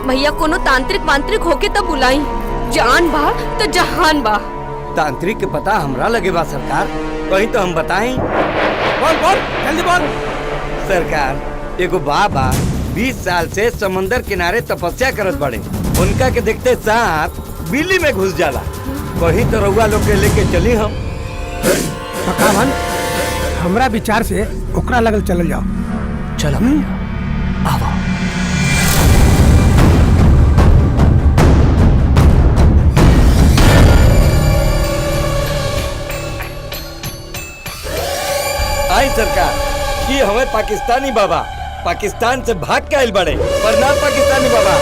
भैया कोनो तांत्रिक मांत्रिक होके तो बुलाई, जान बा तो जहान बा। तांत्रिक के पता हमरा लगे बा सरकार, कहीं तो हम बताएं। बोल बोल जल्दी बोल। सरकार, एगो बाबा 20 साल से समंदर किनारे तपस्या करत बड़े। उनका के देखते सांप बिल्ली में घुस जाला। कहीं तो रउआ लोग के लेके चली हम। पकावन, हमरा विचार से ओकरा लगल चल जाओ। चलो आवा। आई सरकार, कि हमें पाकिस्तानी बाबा पाकिस्तान से भाग के आइल बड़े, पर ना पाकिस्तानी बाबा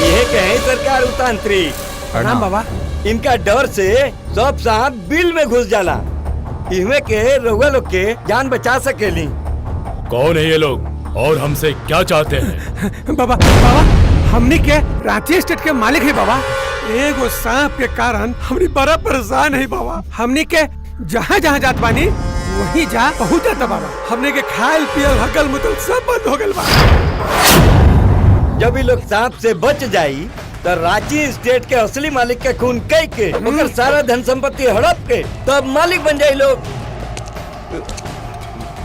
यह कहे सरकार उतांत्रिक। प्रणाम बाबा। इनका डर से सब सांप बिल में घुस जाला। इनमें के रउआ लोग के जान बचा सकेली। कौन है ये लोग और हमसे क्या चाहते हैं? बाबा हमनी के रांची स्टेट के मालिक है बाबा। एगो सांप के कारण हमनी बड़ा परेशान है बाबा। हमनी के जहाँ जहाँ जात बानी वहीं जा पहुँच जाता बाबा। हमने के खायल पियल हकल मुतल सब बंद हो गल बा। जब ये लोग सांप से बच जाई तो रांची स्टेट के असली मालिक के खून कह के उनका सारा धन संपत्ति हड़प के तब मालिक बन जाये लोग।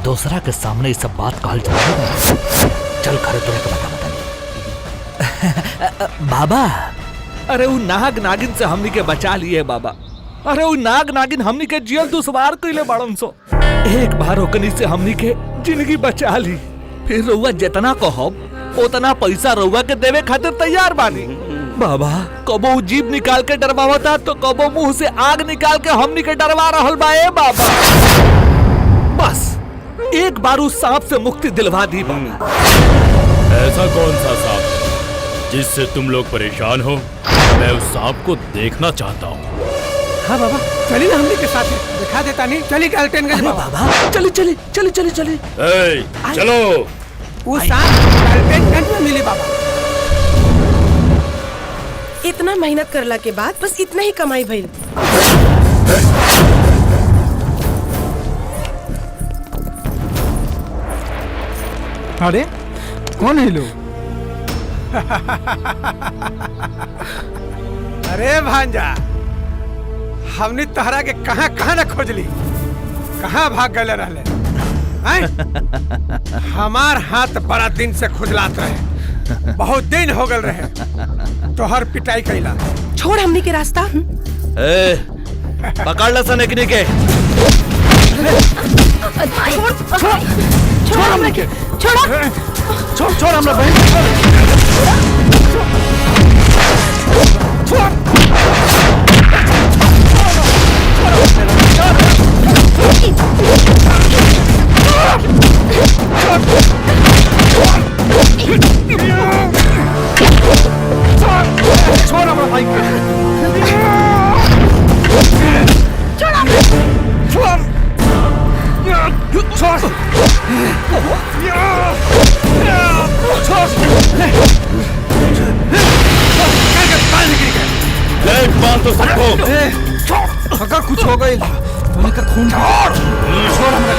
दूसरा के सामने ये सब बात कहल जाए। चल खरे तुरे के बता बाबा। अरे वो नाग नागिन से हमनी के बचा लिए बाबा। अरे वो नाग नागिन हमनी के जियल दुश्वार कइले बाड़न सो। एक बार ओकनी से हमनी के जिंदगी बचा ली। फिर रउआ जितना कहब उतना पैसा रउआ के देवे खातिर तैयार बानी। बाबा कबो जीभ निकाल के डरवावता तो कबो मुंह से आग निकाल के हमनी के डरवा रहल बा। ए बाबा बस एक बार उस सांप से मुक्ति दिलवा दी बाबा। ऐसा कौन सा सांप जिससे तुम लोग परेशान हो? मैं उस सांप को देखना चाहता हूँ। हाँ बाबा चली ना हमनी के साथ दिखा देता नहीं। चली गलटेनगंज बाबा। चली चली चली चली चली। चलो। वो सांप गलटेनगंज में मिली बाबा। इतना मेहनत करला के बाद बस इतना ही कमाई भइल। अरे कौन है लोग? अरे भांजा, हमने तहरा के कहाँ कहाँ न खोजली, कहाँ भाग गए रहले? हमार हाथ बड़ा दिन से खुजलात रहे, बहुत दिन हो गल रहे। तो हर पिटाई कैला। छोड़ हमनी के रास्ता। पकड़ ला सनकनी के। छोड़ हमनी के। छोड़ हमरा बहन। छोड़ हमरा भाई के। तो सबको अगर कुछ हो गई तो लेकर खून छोड़ हमरा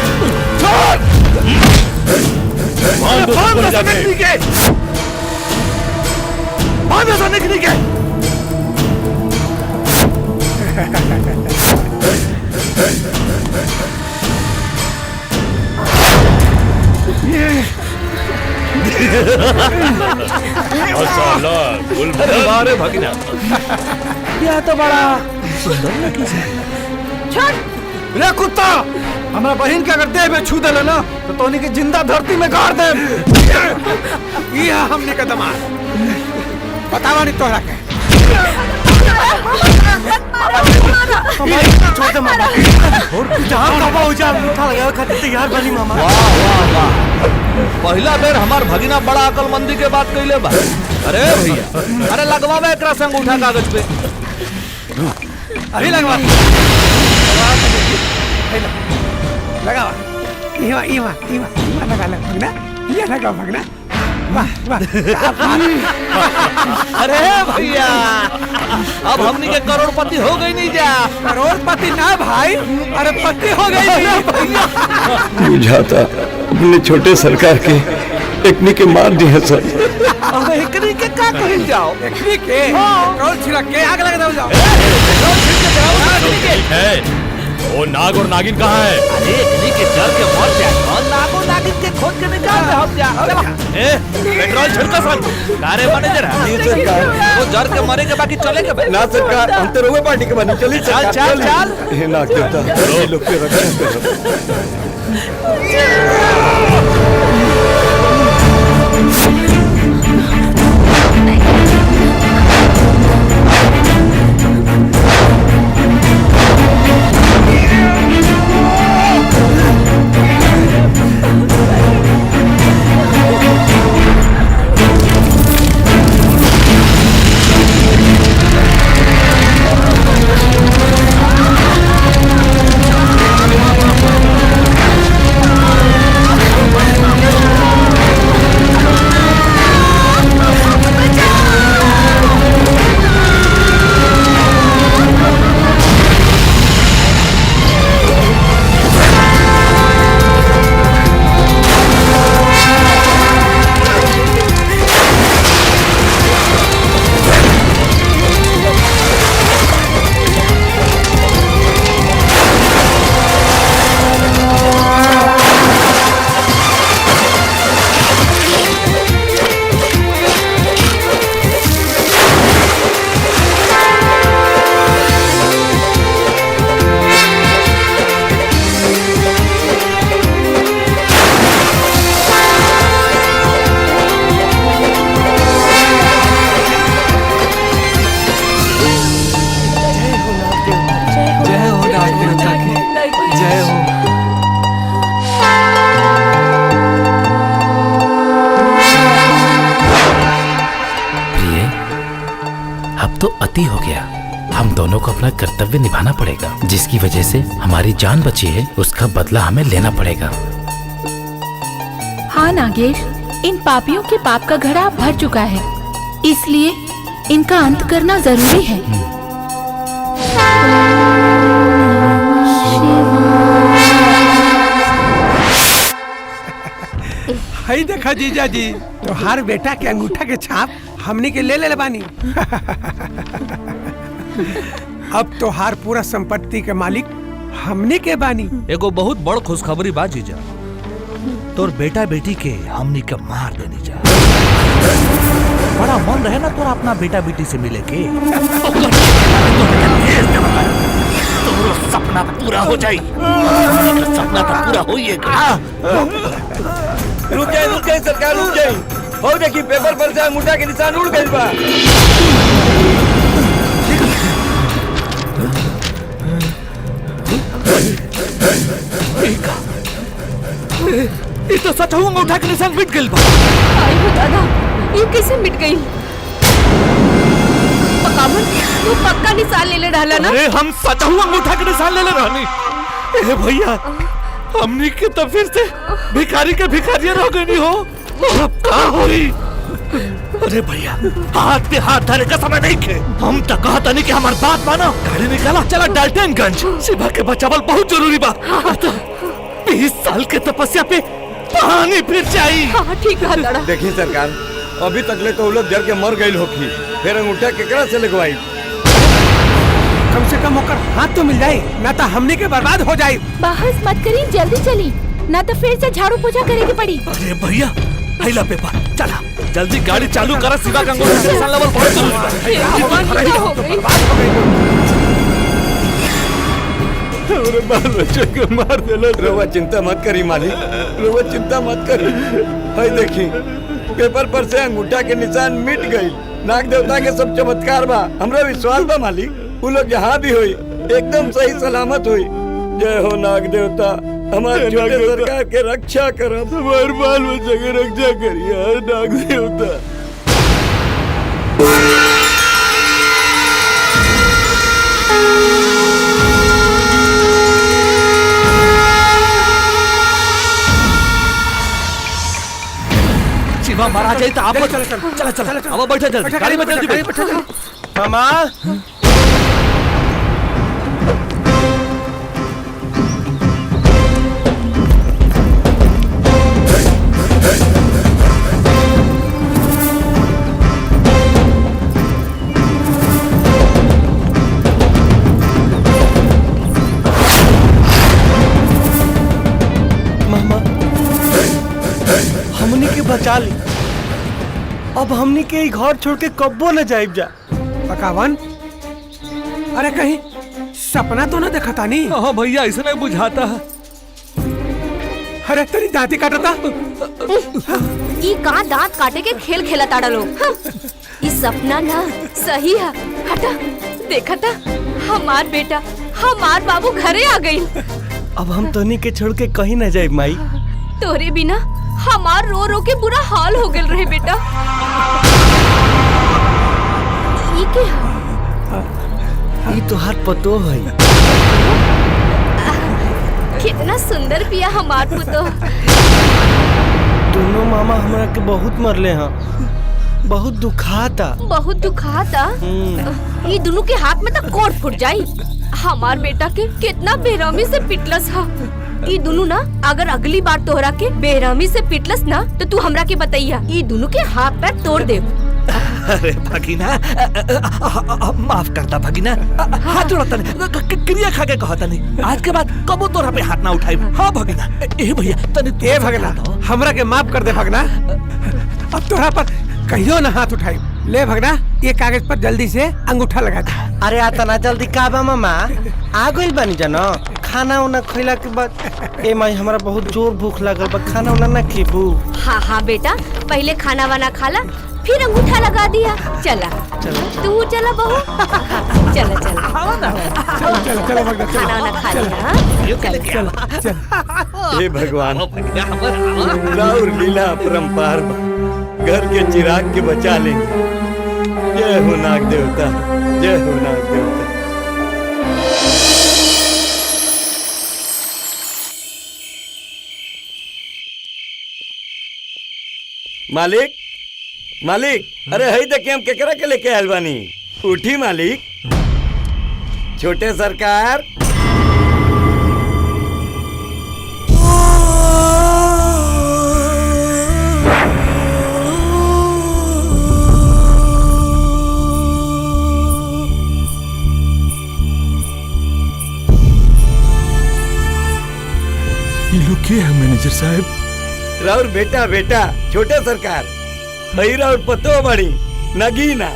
अरे भगना यह तो बड़ा सुंदर लड़की है। रे कुत्ता, हमारा बहन के अगर देह में छू देले ना तो तोनी के जिंदा धरती में गाड़ दे। ये हमने का दमाद बतावा नहीं तोहरा के। छोड़ दे मामा और जहाँ कबा हो जा अंगूठा लगा खातिर तैयार बनी मामा। वाह वाह वाह, पहला बेर हमार भगिना बड़ा अकलमंदी के बात कइले बा। अरे भैया, अरे लगवावे एकरा से अंगूठा कागज पे। अभी लगवा लगावा इवा लगा भगना, ये लगा भगना। वाह वाह अरे भैया, अब हमनी के करोड़पति हो गई नहीं जा। करोड़पति ना भाई, अरे पति हो गई भैया। बुझाता अपने छोटे सरकार के एकनी के मार दिए सर। अब एकनी के का कहल जाओ? एकनी के कौन छिड़क के आग लगा दो जाओ। वो नाग और नागिन कहाँ है? अरे एकनी के डर के मर जाए और नाग और नागिन के खोज के निकाल दे हम जा। ए पेट्रोल छिड़का सन। कारे मैनेजर है वो जर के मरे के बाकी चले के ना सरकार, हम तो रोवे पार्टी के बनी। चली चल चल चल। हे ना देवता, ये लोग के रक्षा करो। तो अति हो गया। हम दोनों को अपना कर्तव्य निभाना पड़ेगा। जिसकी वजह से हमारी जान बची है, उसका बदला हमें लेना पड़ेगा। हाँ नागेश, इन पापियों के पाप का घड़ा भर चुका है, इसलिए इनका अंत करना जरूरी है। हाय देखा जीजा जी, तो हर बेटा के अंगूठा के छाप हमने के ले बानी। अब तो हर पूरा संपत्ति के मालिक हमने के बानी। एगो बहुत बड़ खुशखबरी बा जीजा, तोर बेटा बेटी के हमनी के मार देनी जा। बड़ा मन रहे ना तोरा अपना बेटा बेटी से मिले के। तोरो सपना पूरा हो जाई। सपना तो पूरा होइएगा। रुक जाए सरकार, रुक जाए। हो देखी पेपर पर से अंगूठा के निशान उड़ गइल बा। ये तो सच हूँ, अंगूठा के निशान मिट गइल बा। आई हो दादा, ये कैसे मिट गई? पकावन, तू पक्का निशान ले डाला ना? अरे हम सच हूँ, अंगूठा के निशान ले रहनी। ए भैया, हमनी के तो फिर से भिखारी के भिखारियां रह गई हो। अब का होई? अरे भैया, हाथ पे हाथ धरे का समय नहीं खे। हम तो कहता नहीं कि हमार बात मानो। गाड़ी निकाला, चला डाल्टनगंज। शिवा के बचावल बहुत जरूरी बा। 20 साल के तपस्या पे पानी फिर चाहिए। हाँ ठीक है दादा। देखी सरकार, अभी तक ले तो लोग डर के मर गई होगी, फिर अंगूठा केकरा से लगवाई? कम से कम होकर हाथ तो मिल जाए, ना तो हमने के बर्बाद हो जाए। बहस मत करी, जल्दी चली, ना तो फिर से झाड़ू पोछा करेगी पड़ी। अरे भैया, हैला पेपर, चला जल्दी गाड़ी चालू करा। शिवा का अंगूठा के निशान लेवल बहुत जरूरी है। अरे बाल बच्चे के मार देला। रवा चिंता मत करी मालिक, रवा चिंता मत करी। हाय देखी, पेपर पर से अंगूठा के निशान मिट गई। नाग देवता के सब चमत्कार बा, हमरा विश्वास बा मालिक। वो लोग जहाँ भी हुई एकदम सही सलामत हुई। जय हो नाग देवता, हमारे छोटे सरकार के रक्षा करब। हमारे बाल बच्चा के रक्षा करिए नाग देवता। शिवा मारा जाए तो आप चला चला अब बैठा जल्दी गाड़ी में जल्दी बैठ। मामा हमनी के बचा ली। अब हमनी के घर छोड़ के कब्बो न जाइब जा। पकावन, अरे कहीं सपना तो ना देखा था नहीं? हाँ भैया ऐसा नहीं बुझाता। अरे तेरी दांती काटा था। ई का दांत काटे के खेल खेला ताड़ा लोग। ई सपना ना सही है। हटा देखा था हमार बेटा हमार बाबू घरे आ गई। अब हम तोनी के छोड़ के कहीं न जाइब माई। तोरे बिना हमार रो रो के बुरा हाल हो गल रहे बेटा। ये क्या? ये तोहार पतो है। कितना सुंदर पिया हमार पुतो। दोनों मामा हमरा के बहुत मरले हैं, बहुत दुखाता। बहुत दुखाता। ये दोनों के हाथ में तो कोट फुट जाई। हमार बेटा के कितना बेरहमी से पिटलस हा। ये दोनों ना अगर अगली बार तोहरा के बेरहमी से पिटलस ना तो तू हमरा के बताइया, ये दोनों के हाथ पैर तोड़ दे। अरे भगीना माफ करता भगीना, हाथ जोड़ता नहीं, क्रिया खा के कहता नहीं। आज के बाद कबो तोरा पे हाथ ना उठाई। हाँ भगीना। ए भैया तने ए भगना हमरा के माफ कर दे भगना। अब तोरा पर कहियो ना हाथ उठाई। ले भगना ये कागज पर जल्दी से अंगूठा लगा दे। अरे आता ना जल्दी काबा मामा आ गइल बानी जानो। खाना उना खइला के बाद ए माई हमरा बहुत जोर भूख लागल बा, खाना उना ना खीबू। हाँ हाँ बेटा पहले खाना वाना खाला फिर अंगूठा लगा दिया। चला तू चला बहू। चला चला चलो भगना खाना वाना खा लिया। हे भगवान, राउर लीला अपरंपार बा, घर के चिराग के बचा लेंगे। जय हो नाग देवता, जय हो नाग देवता। मालिक मालिक, अरे हई देखे हम केकरा के लेके आयल बानी। उठी मालिक। छोटे सरकार, ये लोग क्या है मैनेजर साहब? राउर बेटा बेटा छोटे सरकार, हई राउर पतो बड़ी नगीना।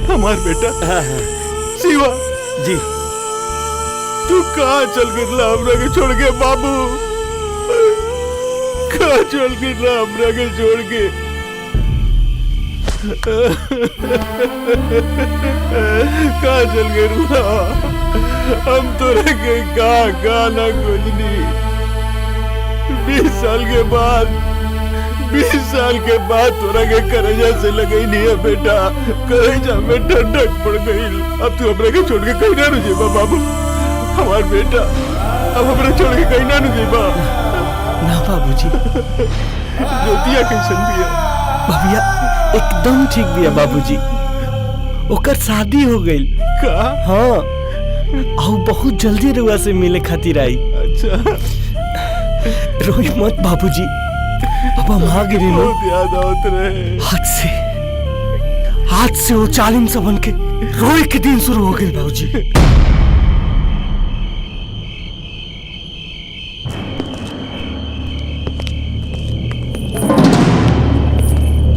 हमार बेटा शिवा जी, तू कहाँ चल गिरला हमरा के छोड़ के बाबू? कहाँ चल गिरला हमरा के छोड़ के? कहाँ चल गिरला? हम तोरे के कहाँ ना खोजनी। 20 साल के बाद तोरा के करेजा से लगई नहीं है बेटा। करेजा में ठंडक पड़ गई। अब तू हमरा के छोड़ के कहीं ना रुझेबा बाबू। हमार बेटा अब हमरा छोड़ के कहीं ना रुझेबा। ना बाबूजी। ज्योतिया कैसन बिया? भैया एकदम ठीक बिया बाबूजी। ओकर शादी हो गई। का? हाँ, और बहुत जल्दी रुआ से मिले खातिर आई। अच्छा, रोई मत बाबूजी, अब हम आ गिरी लो। बहुत याद आवत रहे। आज से वो चालिम से बन के रोए के दिन शुरू हो गए बाबूजी।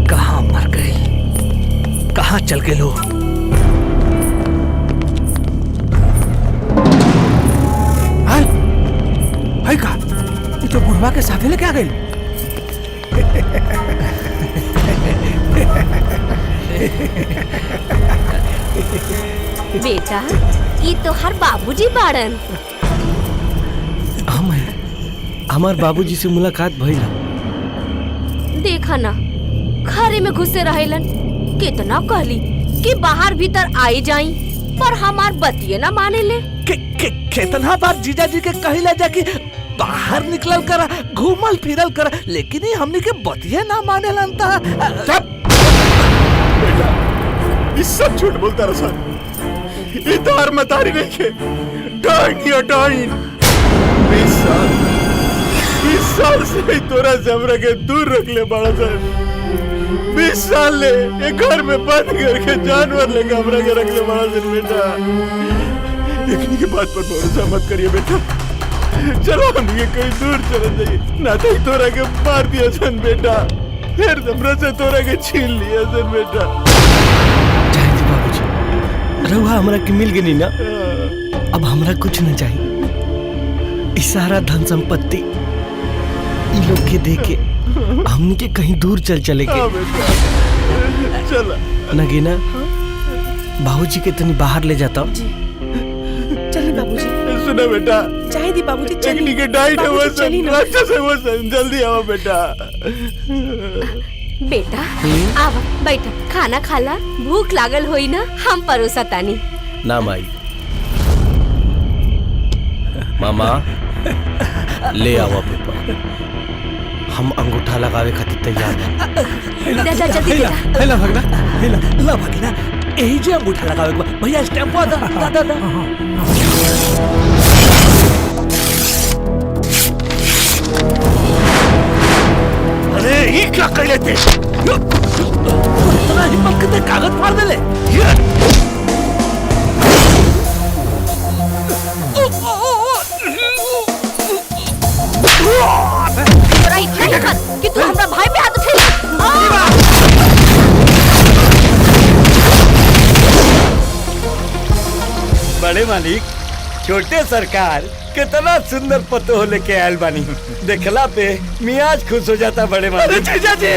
कहाँ मर गए, कहाँ चल गए लोग? है का? ये तो हमरा के साथे लेके आ गई। बेटा ये तो हर बाबूजी बाड़न। हमार बाबूजी से मुलाकात भइल। देखा ना घरे में घुसे रहेलन, कितना कहली कि बाहर भीतर आई जाई, पर हमार बतिये ना माने ले। कितना बार जीजा जी के कहिला जा कि बाहर निकलल करा, घूमल फिरल करा, लेकिन ये हमनी के बतिये ना माने लंता। बेटा ये सब झूठ बोलता रहा। ये तार मतारी नहीं के डाइन 20 साल से ही तोरा से हमरा के दूर रख ले बड़ा सर। 20 साल ले ये घर में बंद करके जानवर लेके हमरा के रख ले बड़ा सर। बेटा देखने की बात पर भरोसा मत करिए बेटा। चलो हम ये कहीं दूर चले जाइए, ना तो तोरा के मार दिया सन बेटा, फिर हमरा से तोरा के छीन लिया सन बेटा। रउआ हमरा के मिल गई ना, अब हमरा कुछ न चाहिए। सारा धन संपत्ति इ लोग के देके हमनी के कहीं दूर चले के। चला नगीना बाबूजी के तनी बाहर ले जाता। चलिए बाबूजी। सुना बेटा, चाहे दी बाबूजी चली के डाइट है वो सन, जल्दी आओ बेटा। बेटा आवा बैठा, खाना खाला, भूख लागल होई ना, हम परोसा तानी। ना माई, मामा ले आवा पेपर, हम अंगूठा लगावे खातिर तैयार हैं। दादा जल्दी दे। हेला भगना, हेला भगना, यही जे अंगूठा लगावे के बा। भैया स्टैम्प दा। अरे ये क्या कर लेते? इतना हिम्मत करते कागज फाड़ देले। तोरा इतना हिम्मत कि तू हमरा भाई पे हाथ उठेला। बड़े मालिक, छोटे सरकार कितना सुंदर पतो लेके आयल बानी। देखला पे मियाज खुश हो जाता बड़े मालिक। जीजा जी,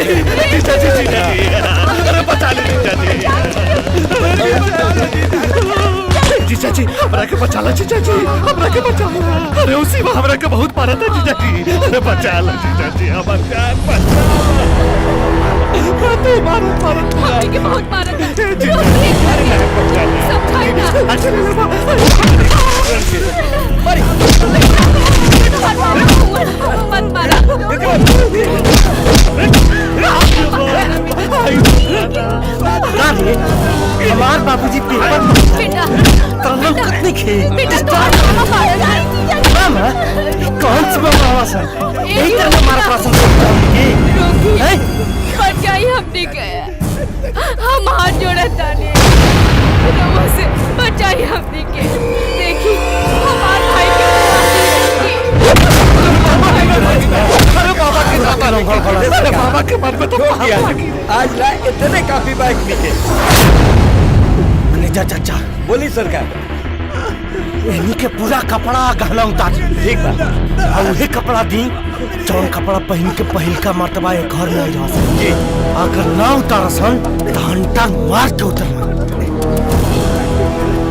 अरे बचा ले जीजा जी, हमरा के बचा ला जीजा जी, हमरा के बचा ला। अरे उसी में हमरा के बहुत मारा था जीजा जी, अरे बचा ला जीजा जी, हमार जान बचा। तू मारा मम्मी के बहुत मारा था। जीजा जी, समझाई ना। अच्छा ले लो। मत मारा। हमार बाबूजी पेपर बेटा तरलों कतने खे। बेटा मामा कौन सी बाबा सर यही तरह हमारा प्रश्न बचाई हमने गया, हम हाथ जोड़ा ताने से बचाई हमने के। देखी हमारे भाई अरे बाबा के अरे बाबा के मन में तो आज ला इतने काफी बाइक निके। चाचा बोली सरकार। इन्हीं के पूरा कपड़ा गहना उतार। ठीक बा। और वही कपड़ा दी जौन कपड़ा पहन के पहिल का मर्तबा एक घर में जा सके। अगर ना उतारा सन तो घंटा मार के उतरना।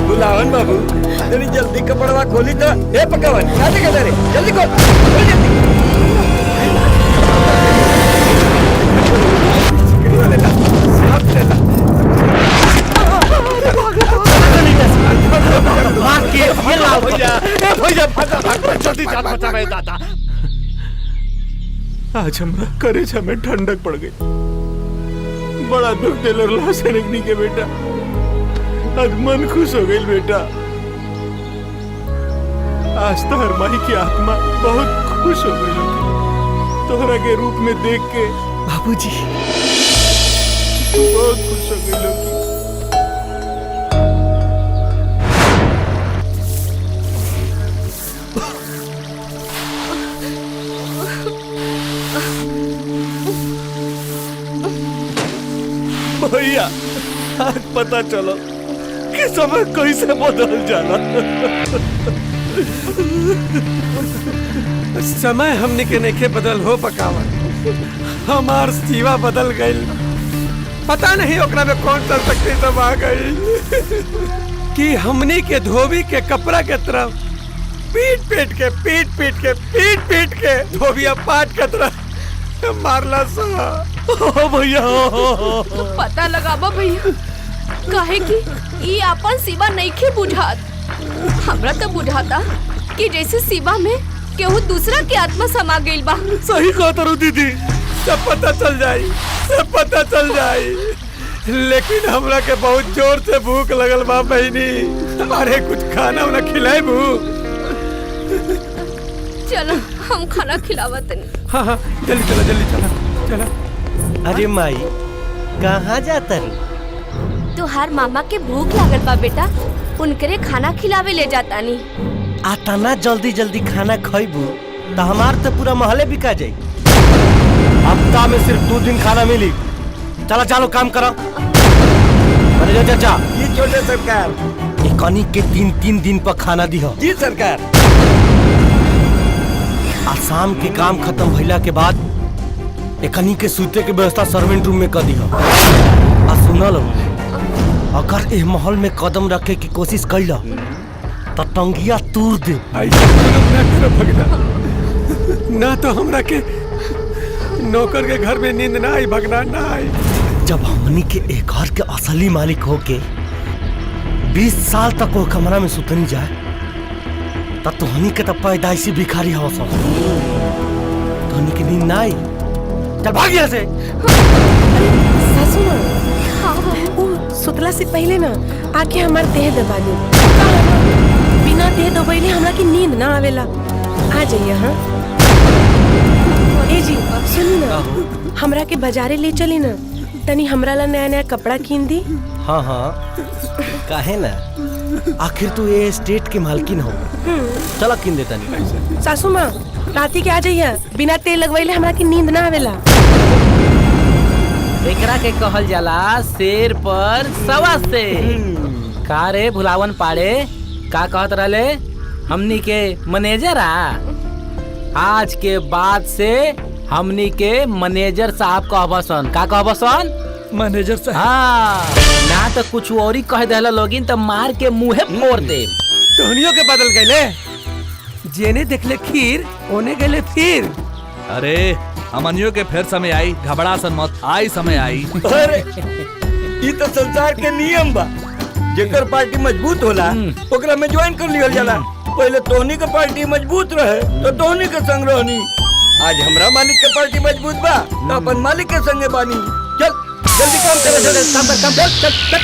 बुलावन बाबू, जल्दी जल्दी कपड़वा खोली तो। ए पकावन, काटे काटे रे, जल्दी खोल, जल्दी। मार के ये लाओ भैया भाग जल्दी जान बचा मेरे दादा। आज हमरा करेजा में ठंडक पड़ गई। बड़ा दुख दिल लाश निकली के बेटा, आज मन खुश हो गई बेटा। आज तो हर माही की आत्मा बहुत खुश हो गई तोहरा के रूप में देख के। बाबूजी बहुत खुश हो गई लोग। भैया आज पता चलो कि समय कैसे बदल जाला। समय हमनी के नेखे बदल हो पकावत, हमार सीवा बदल गई। पता नहीं ओकरा में कौन सा शक्ति सब आ गई कि हमनी के धोबी के कपड़ा के तरफ पीट पीट के धोबिया पाट के तरफ मारला सा। भैया पता लगाबो भैया, काहे कि ई अपन शिवा नइखे बुझात। हमरा तो बुझाता कि जैसे शिवा में केहू दूसरा के आत्मा समा गइल बा। सही कहत रू दीदी, सब पता चल जाई। लेकिन हमरा के बहुत जोर से भूख लगल बा बहनी। अरे कुछ खाना उना खिलाए भू। चलो हम खाना खिलावत नहीं। हाँ जल्दी चला। अरे माई कहाँ जाता रे? तोहार मामा के भूख लागल बा बेटा, उनकरे खाना खिलावे ले जाता नहीं। आता ना जल्दी खाना खइबू तो हमार तो पूरा महले बिका जाई। हफ्ता में सिर्फ 2 दिन खाना मिली। चलो काम करो। मैनेजर चाचा, ये छोटे सरकार। कनी के 3 दिन पर खाना दी हो। जी सरकार। आज शाम के काम खत्म भइला के बाद एकनी के सूते के व्यवस्था सर्वेंट रूम में कर दी हो। आ सुनल, अगर इस महल में कदम रखे की कोशिश कैला तो टंगिया तूर दे। ना तो हमरा के नौकर के घर में नींद ना आई, भगना ना आई। जब हमनी के एक घर के असली मालिक हो के 20 साल तक वो कमरा में सुतनी जाए तब तो हनी के तो पैदाइशी भिखारी हो सब। तो हनी के नींद ना आई। चल भाग यहाँ से। सासू माँ, वो सुतला से पहले ना आके हमार देह दबा दी। बिना देह दबाइले हमरा की नींद ना आवेला। आ जाइए। हाँ ए जी सुनी ना, हमरा के बाजारे ले चली ना, तनी हमरा ला नया कपड़ा कीन दी। हाँ काहे ना, आखिर तू ये स्टेट के मालकिन हो। चलो कीन देता नहीं। सासू माँ राती के आ जाइए, बिना तेल लगवाइले हमरा की नींद ना आवेला। एकरा के कहल जाला शेर पर सवा शेर। का रे भुलावन पाड़े, का कहत रहले हमनी के मैनेजर? आज के बाद से हमनी के मैनेजर साहब कहबसन। का कहबसन? मैनेजर साहब। हाँ, ना तो कुछ और ही कह देला लोगिन तो मार के मुंहे फोड़ दे। टोनियों के बदल गए, जेने देखले खीर ओने गले फिर। अरे हमनियों के फिर समय आई, घबरा सन मत, आई समय आई। अरे ये तो संसार के नियम बा। जेकर पार्टी मजबूत होला ओकरा में ज्वाइन कर लियल जाला। पहले तोहनी के पार्टी मजबूत रहे तो तोहनी के संग रहनी। आज हमरा मालिक के पार्टी मजबूत बा तो अपन मालिक के संगे बानी। चल जल्दी काम कर,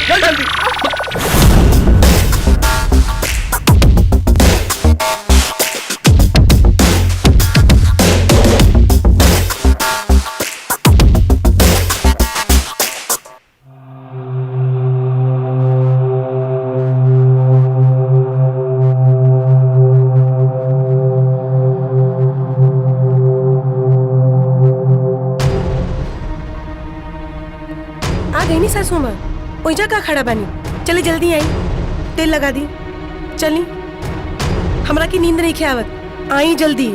चल जल्दी। सासू माँ ओइजा का खड़ा बानी, चले जल्दी आई, तेल लगा दी। चली, हमरा की नींद नहीं आवत, आई जल्दी।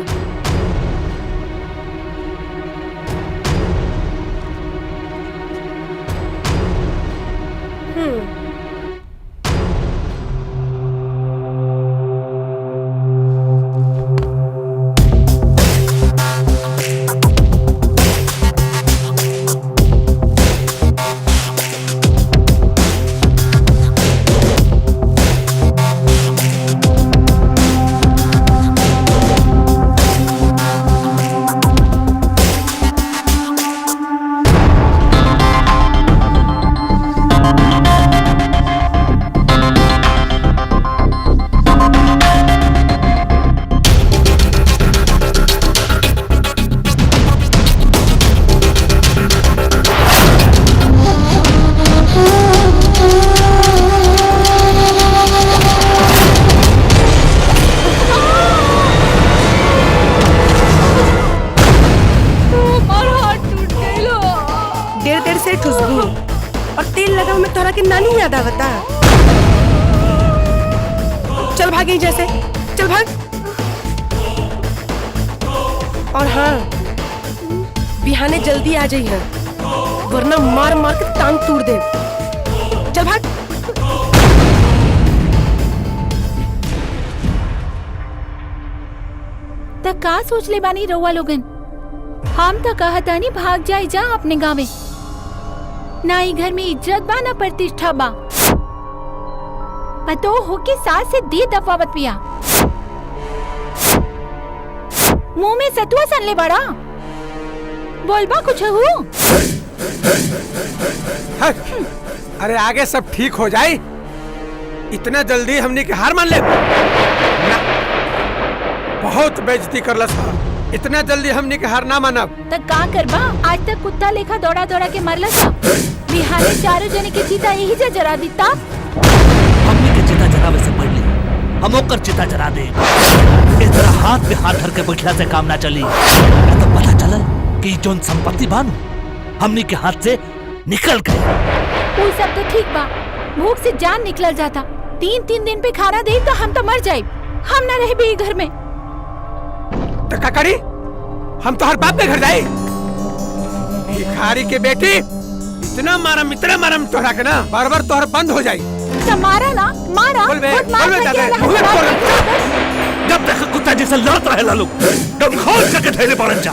नानी याद आवता। चल भागी जैसे, चल भाग। और हाँ, बिहाने जल्दी आ जाइए, वरना मार मार के टांग तोड़ दे। चल भाग। त का सोच ले बानी रउआ लोगन? हम तो कहता नहीं भाग जाए जा अपने गाँव। ना ही घर में इज्जत बा ना प्रतिष्ठा बा। पतो हो कि सास से दी दफा बत पिया। मुंह में सतुआ सन ले बड़ा। बोलबा कुछ हो? अरे आगे सब ठीक हो जाए, इतना जल्दी हमने के हार मान ले ना। बहुत बेइज्जती करलस, इतना जल्दी हमने के हार ना मानब। त का करबा? आज तक कुत्ता लेखा दौड़ा दौड़ा के मरला सा। बिहाने चारों जने के चिता यही जा जरा दीता। हमने के चिता जरावे से पहले हम ओकर चिता जरा दे। इस तरह हाथ में हाथ धर के बैठला से काम ना चली। ना तो पता चलल कि जोन संपत्ति बानू हमने के हाथ से निकल गए। वो सब तो ठीक बा, भूख से जान निकल जाता। 3-3 दिन पे खाना दे तो हम तो मर जाए। हम ना रहे भी घर में। तो का करी? हम तो हर बाप के घर जाए। भिखारी के बेटी, इतना मारम तोहरा के ना बार बार तोहर बंद हो जाए। तो मारा ना, मारा। बोल बे, खुद मार बोल बे करके दादा, अलग बोल बे, हटा बोल बे। जब तक कुत्ता जैसे लड़त रहे लोग दम खोल के धैले पड़न जा।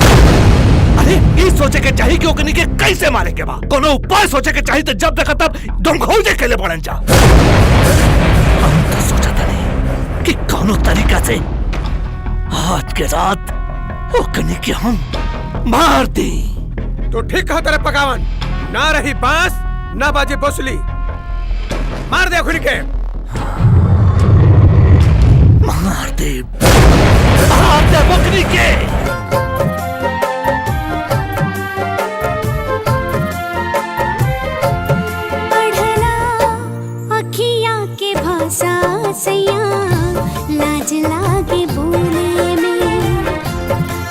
अरे ये सोचे के चाहिए कि ओकनी के कैसे मारे के बा। कोनो उपाय सोचे के चाहिए तो जब देखा तब दम खोल के खेले पड़न जा। हम तो सोचा था नहीं कि कोनो तरीका से आज के रात ओकनी के हम मार दी। तो ठीक कहा तेरे पकावन, ना रही बांस ना बाजे बसुली। मार दे खुद के। मार दे बकरी के। पढ़ला अखियाँ के भाषा सैया, लाज लागे बोले में।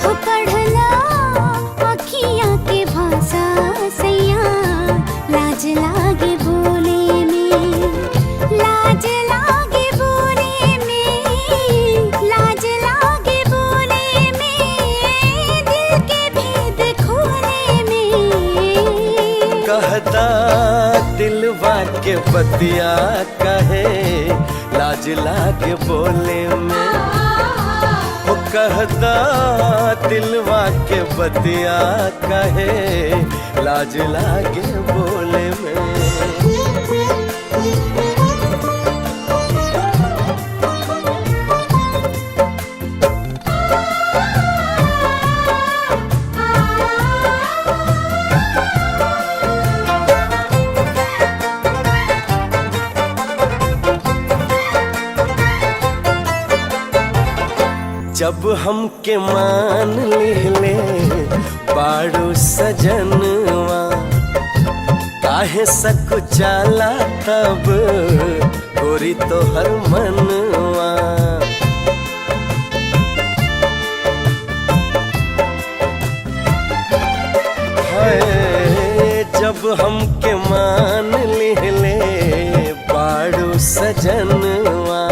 हो पढ़ला अखियाँ के भाषा सैया, लाज लागे बोले में। लाज लागे बोले में, लाज लागे बोले में, दिल के भेद खोले में। कहता दिलवा के बतिया कहे, लाज लागे बोले में। वो कहता दिलवा के बतिया कहे, लाज लागे बोले में। जब हमके मान ले बाड़ू सजनवा, काहे सकुचाला तब गोरी तोहर मनवा। हाय जब हमके मान ले बाड़ू सजनवा,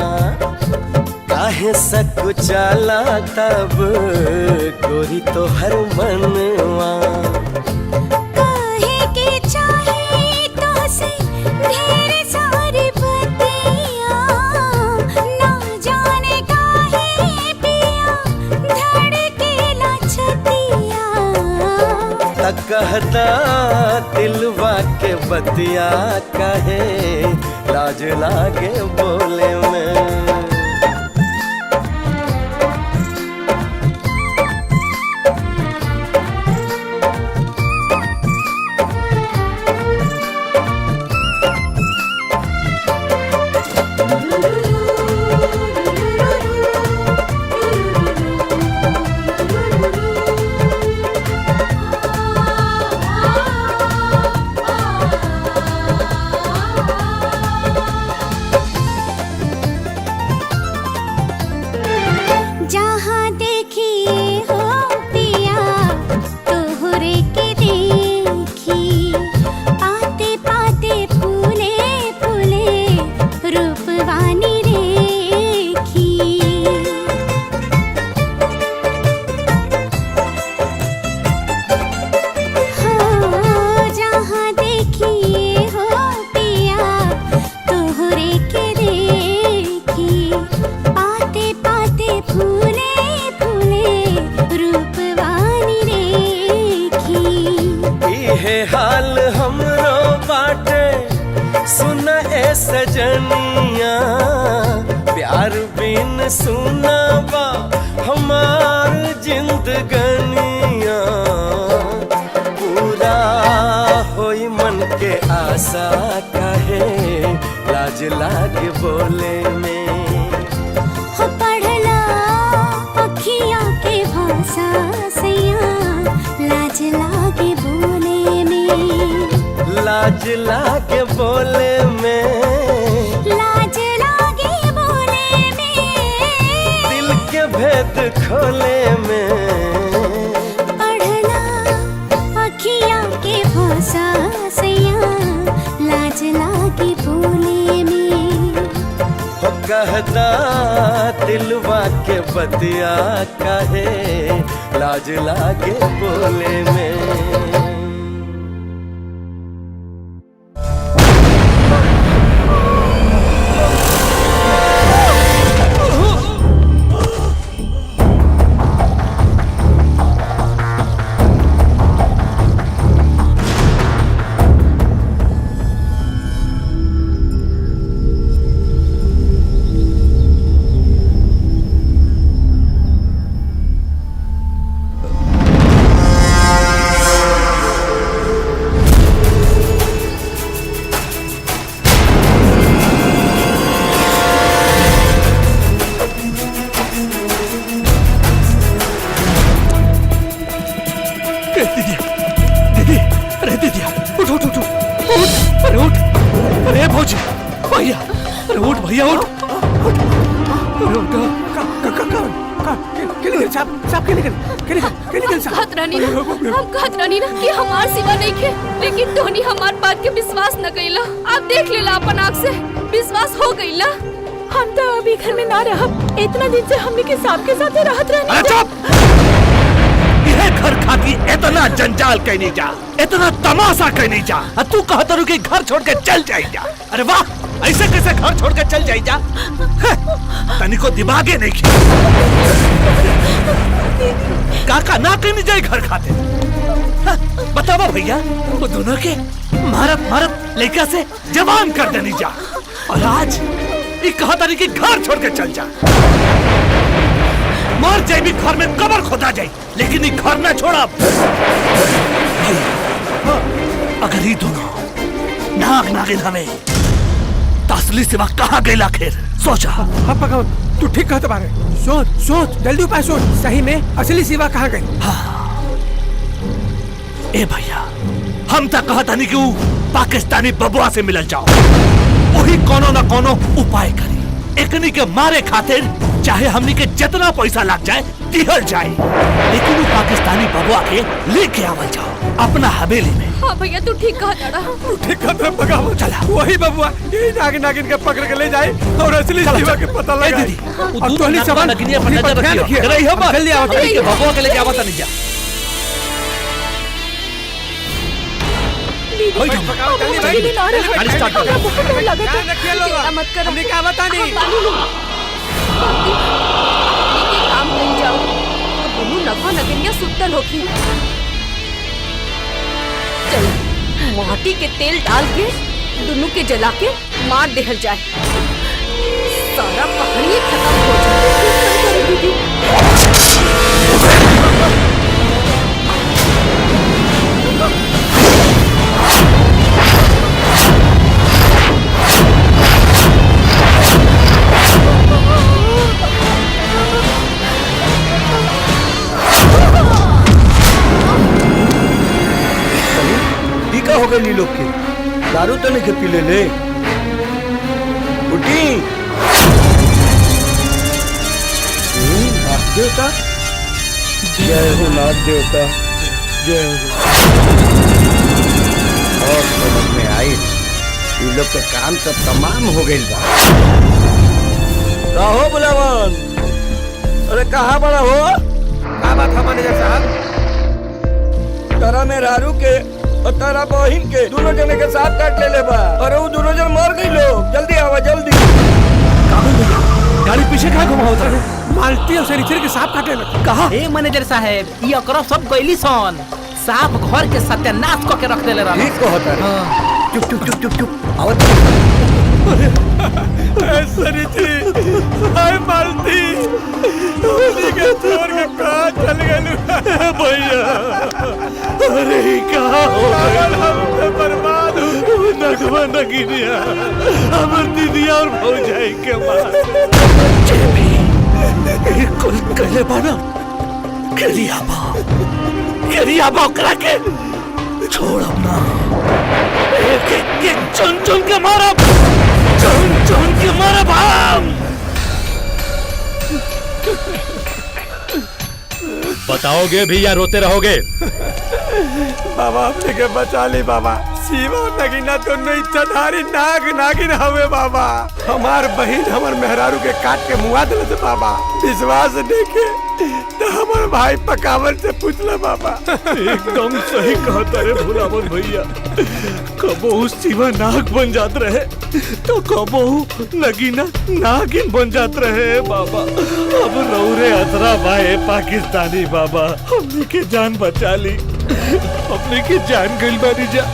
काहे सकुचाला तब गोरी तोहर मनवा। काहे के चाहे तो से ढेर सारी बतिया, ना जाने काहे पिया धड़केला छतिया। त कहता दिलवा के बतिया कहे, लाज लागे बोले में। बेहाल हमरो बाटे सुन ए सजनिया प्यार बिन सुना बा हमार जिंदगनिया पूरा होई मन के आशा काहे लाज लागे बोले में हो पढ़ला अखियाँ के भाषा सैया लाज लागे बोले में लाज लागे बोले में लाज लागे बोले में दिल के भेद खोले में पढ़ला अखियाँ के भाषा सैया लाज लागे बोले में हो कहता दिलवा के बतिया काहे लाज लागे बोले में लेकिन धोनी हमार बात के विश्वास न कइला। आप देख लेला अपन आँख से विश्वास हो गइला। हम तो अभी घर में ना रहब। इतना दिन से हमने के साथ रहत रहनी। अरे चुप! यह घर खाती इतना जंजाल कहनी जा, इतना तमाशा कहनी जा, तू कहता रू कि घर छोड़ के चल जाई जा। अरे वाह, ऐसे कैसे घर छोड़ के चल जाई जा? तनिको दिमागे नहीं की। काका ना कहनी जाए घर खाते। बतावा भैया, वो दोनों के मारत लड़का से जवान कर देनी जा, और आज ये कहा तारी कि घर छोड़ के चल जा। मर जाए भी घर में कब्र खोदा जाए, लेकिन ये घर न छोड़ा। अगर ये दोनों नाग नागिन हमें असली सिवा कहाँ गए आखिर? सोचा। हाँ पका, तू ठीक कहते बारे। सोच जल्दी उपाय सोच। सही में असली सिवा कहाँ गई? हाँ। ए भैया, हम तक कहता नहीं कि पाकिस्तानी बबुआ से मिल जाओ, वही कोनो न कोनो उपाय करी। एकनी के मारे खातिर चाहे हमनी के जितना पैसा लग जाए दिहल जाए, लेकिन वो पाकिस्तानी बबुआ के लेके आवल जाओ अपना हवेली में। हाँ भैया, तू ठीक कहता रहा। तू ठीक कहता रहा। पका चला, वही बबुआ यही नागिन नागिन के पकड़ के ले जाए और असली सिवा के पता लगाए। और तू हली सवाल नगिनिया पर नजर रखियो। जल्दी आओ, बबुआ के लेके आवत नहीं जा। मत करो। हमने क्या बता नहीं। काम कर जाओ, दोनों नखा नगरिया सुतल होखी। चल, माटी के तेल डाल के दोनों के जला के मार देहल जाए, सारा पहाड़ी खत्म हो जाए। दीदी हो गए नी लोग के दारू तो नहीं पी ले उठी। नाथ देवता, जय हो नाथ देवता, जय हो। और समझ में आई, ये लोग के काम तो तमाम हो गई बा। हो बुलावन, अरे कहाँ बड़ा हो? क्या बात है मैनेजर साहब? तारा में रारू के और तारा बहिन के दोनों जने के साथ काट ले बा, और वो दोनों जन मर गई लोग। जल्दी आवा जल्दी। गाड़ी पीछे कहाँ घुमा होता है? माल्टी और सनीचर के सांप काटे में। कहा? ए मैनेजर साहब, ये अकरफ सब गइली सन। साफ घर के सत्यानाश को के रख देले रहल। ठीक कहता रे। चुप चुप चुप चुप चुप आवत सरी थी हाय मालती उन्हीं के छोड़ के कहाँ चल गए भैया। अरे कहाँ हो गए हम तो बर्बाद हो नगमा नगिनिया हमर दीदिया और भौजाई के मार कुल कहले बाना करिया बा ओकरा के छोड़ अपना एक चुन चुन के मारब हम। बताओगे भी या रोते रहोगे? बाबा अपने के बचा ली बाबा। शिवा नगीना तो नहीं चढ़ारी नाग नागिन हवे बाबा। हमार बहन हमार मेहरारू के काट के मुआ दिल से बाबा। विश्वास देखे तो हमार भाई पकावल से पूछला बाबा। एकदम सही कहता रे भुलावन भैया। कबो शिवा नाग बन जात रहे तो कबो नगीना नागिन बन जात रहे बाबा। अब रौरे असरा भाई पाकिस्तानी बाबा हमने के जान बचा ली। अपने की जान गई बानी जा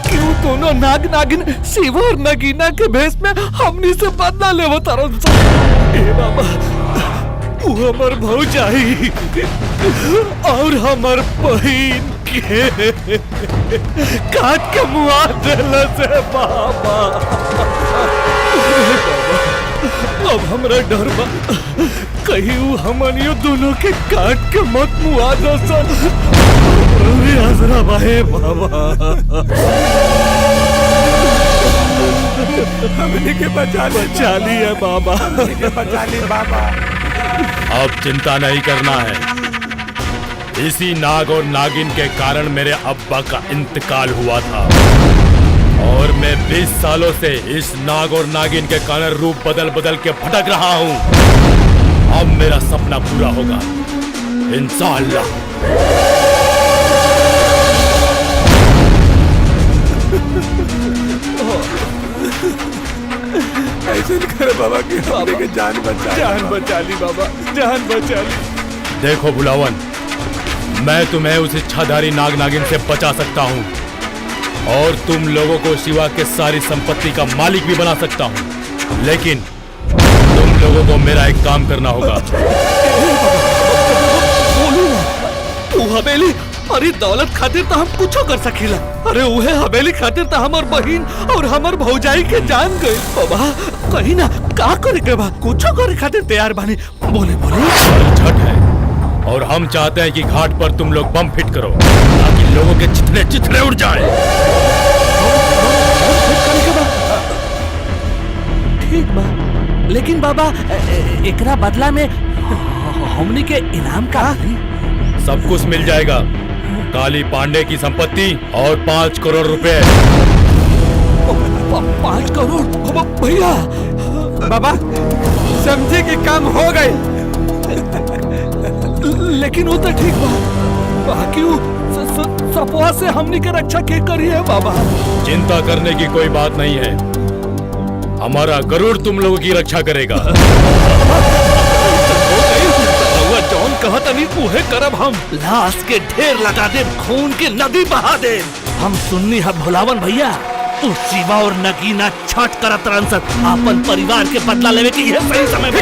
क्यों दोनों नाग नागिन शिवा और नगीना के भेष में हमनी से बदला ले तरन से। ए बाबा वो हमर भौजाई और हमर बहन के काट के मुआ देला से बाबा। अब हमरा डर बा कहीं वो हमनियो दोनों के काट के मत मुआ दो सब। आसरा बाहे बाबा हमने के बचा ली है बाबा। बचा ली बाबा। अब चिंता नहीं करना है। इसी नाग और नागिन के कारण मेरे अब्बा का इंतकाल हुआ था और मैं 20 सालों से इस नाग और नागिन के कारण रूप बदल बदल के भटक रहा हूँ। अब मेरा सपना पूरा होगा इंशाअल्लाह। ऐसे कर बाबा की हमने के जान बचा ली बाबा। जान बचा ली। देखो भुलावन मैं तुम्हें उस इच्छाधारी नाग नागिन से बचा सकता हूँ और तुम लोगों को शिवा के सारी संपत्ति का मालिक भी बना सकता हूँ, लेकिन तुम लोगों को मेरा एक काम करना होगा। वो हवेली अरे दौलत खातिर तो हम कुछो कर सकीला। अरे उहे हवेली खातिर तो हमर बहन और हमर भौजाई के जान गई बाबा। कहीं ना का करे के बा कुछो करे खातिर तैयार बानी। बोले छठ है और हम चाहते हैं कि घाट पर तुम लोग बम फिट करो ताकि लोगों के चिथड़े चिथड़े उड़ जाएं। ठीक बा लेकिन बाबा एकरा बदला में हमनी के इनाम का सब कुछ मिल जाएगा। काली पांडे की संपत्ति और 5 करोड़ रुपए। 5 करोड़ भैया। बाबा समझे कि काम हो गए लेकिन वो तो ठीक बा बाकी वो सपवा से हमनी के रक्षा के करी है बाबा। चिंता करने की कोई बात नहीं है, हमारा गरुड़ तुम लोगों की रक्षा करेगा। जौन कहत नहीं उहे करब हम। लाश के ढेर लगा दे खून की नदी बहा दे। हम सुन्नी है भुलावन भैया तू शिवा और नगीना छठ करत रंसत अपन परिवार के बदला लेवे की यह सही समय पे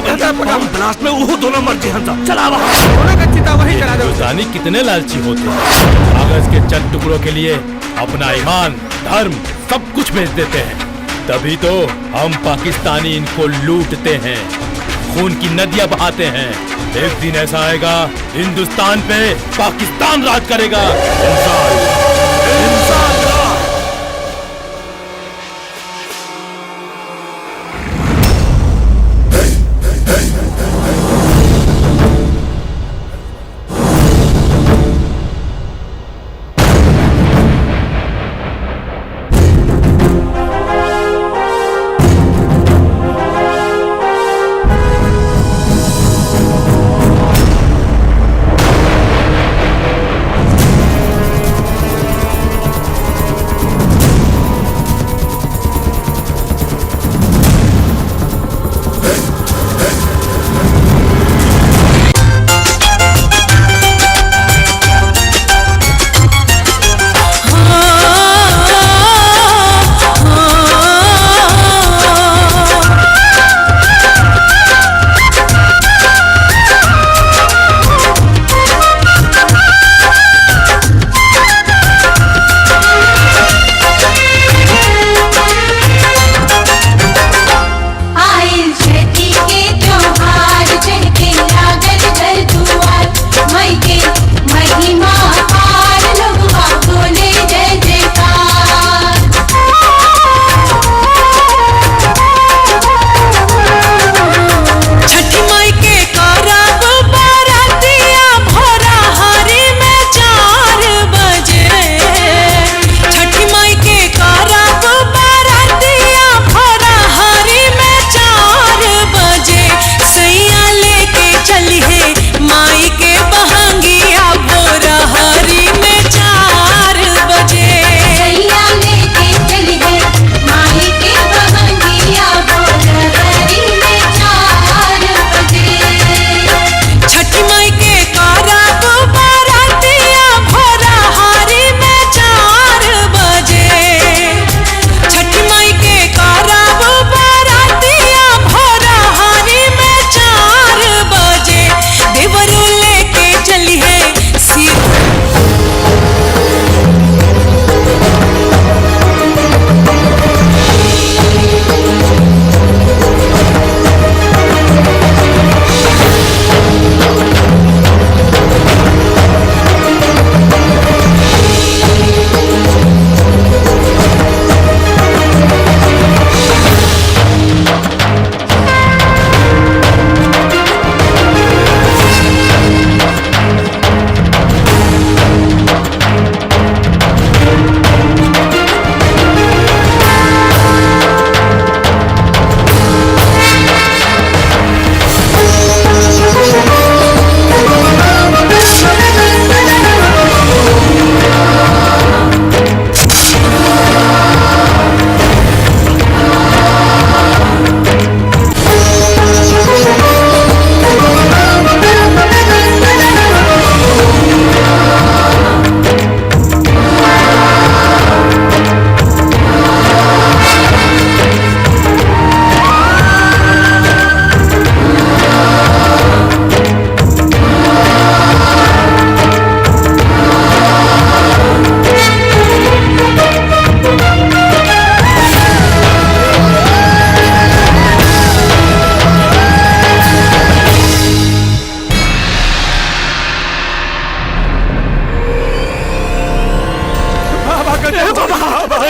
हम ब्लास्ट में वो दोनों मर जे हंता चलावा दोनों का चिता वही करा दो। हिंदुस्तानी कितने लालची होते हैं, कागज के चंद टुकड़ों के लिए अपना ईमान धर्म सब कुछ बेच देते हैं। तभी तो हम पाकिस्तानी इनको लूटते हैं, खून की नदियां बहाते हैं। एक दिन ऐसा आएगा हिंदुस्तान पे पाकिस्तान राज करेगा। इंशाअल्लाह।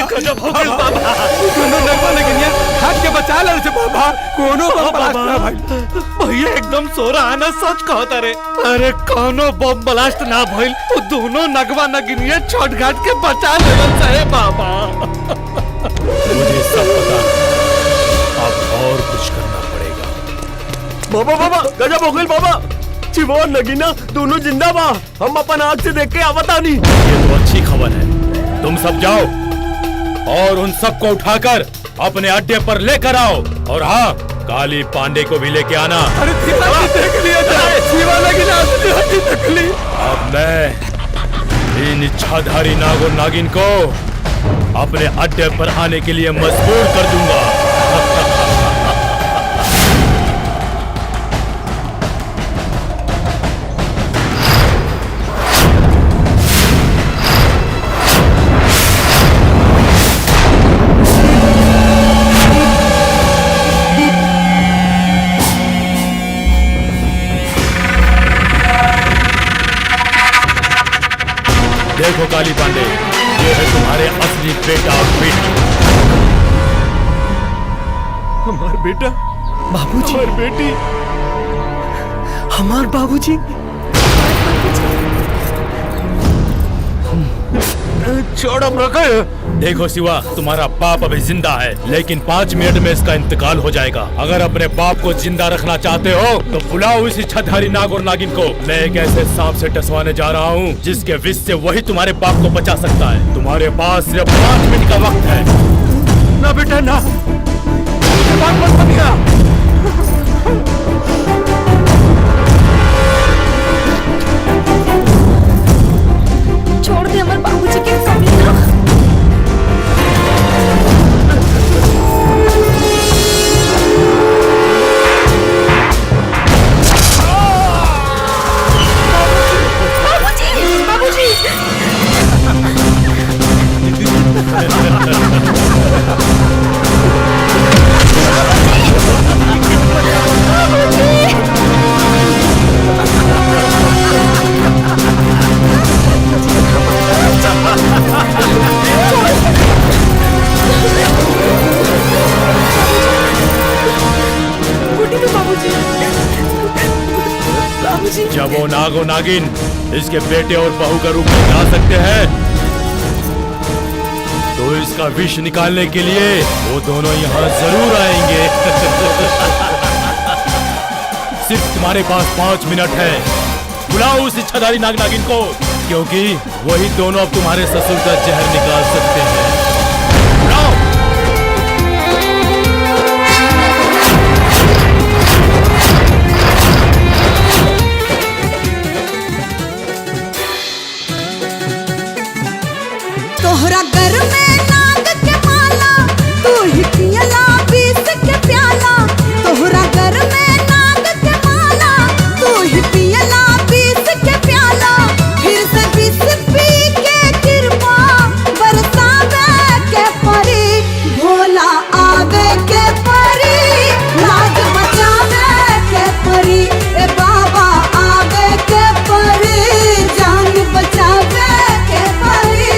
गजब हो गया बाबा। दोनों नगवा लगनिया हाथ के बचा ले से बाबा। कोनो बम ब्लास्ट ना भाई। भैया एकदम सोरा आना सच कहता रे। अरे कोनो बम ब्लास्ट ना भइल। वो दोनों नगवा नगनिया छोट घाट के बचा लेलन से बाबा। मुझे सब पता है। अब और कुछ करना पड़ेगा। बाबा बाबा गजब हो गई बाबा। चिमोर नगीना दोनों जिंदा बा। हम अपन आँख से देख के आवता नहीं। ये तो अच्छी खबर है। तुम सब जाओ और उन सबको उठाकर अपने अड्डे पर लेकर आओ। और हाँ, काली पांडे को भी लेके आना। अरे देख लिया जाए। शिवा नगीना देख ली। अब मैं इन इच्छाधारी नाग और नागिन को अपने अड्डे पर आने के लिए मजबूर कर दूंगा। देखो काली पांडे, ये है तुम्हारे असली बेटा और बेटी। हमार बेटा, बाबूजी, हमार बेटी, हमार बाबूजी। छोड़ अब रखे। देखो शिवा, तुम्हारा बाप अभी जिंदा है, लेकिन 5 मिनट में इसका इंतकाल हो जाएगा। अगर अपने बाप को जिंदा रखना चाहते हो तो बुलाओ इस इच्छाधारी नाग और नागिन को। मैं एक ऐसे सांप से टसवाने जा रहा हूँ जिसके विष से वही तुम्हारे बाप को बचा सकता है। तुम्हारे पास सिर्फ 5 मिनट का वक्त है। ना बेटा ना, बात मत बनिया। छोड़ दे हमारे बाबूजी के कमीना। बाबूजी, जब वो नागो नागिन इसके बेटे और बहू का रूप में जा सकते हैं तो इसका विष निकालने के लिए वो दोनों यहाँ जरूर आएंगे। सिर्फ तुम्हारे पास 5 मिनट है। बुलाओ उस इच्छाधारी नाग नागिन को, क्योंकि वही दोनों अब तुम्हारे ससुर का जहर निकाल सकते हैं। बुलाओ। तोहरा घर में नाग के माला, तू ही पियला विष के प्याला। तोहरा घर में नाग के माला, तू ही पियला विष के प्याला। फिर से विष पी के कृपा बरसावे के परी, भोला आवे के परी, लाज बचावे के परी। ए बाबा आवे के परी, जान बचावे के परी।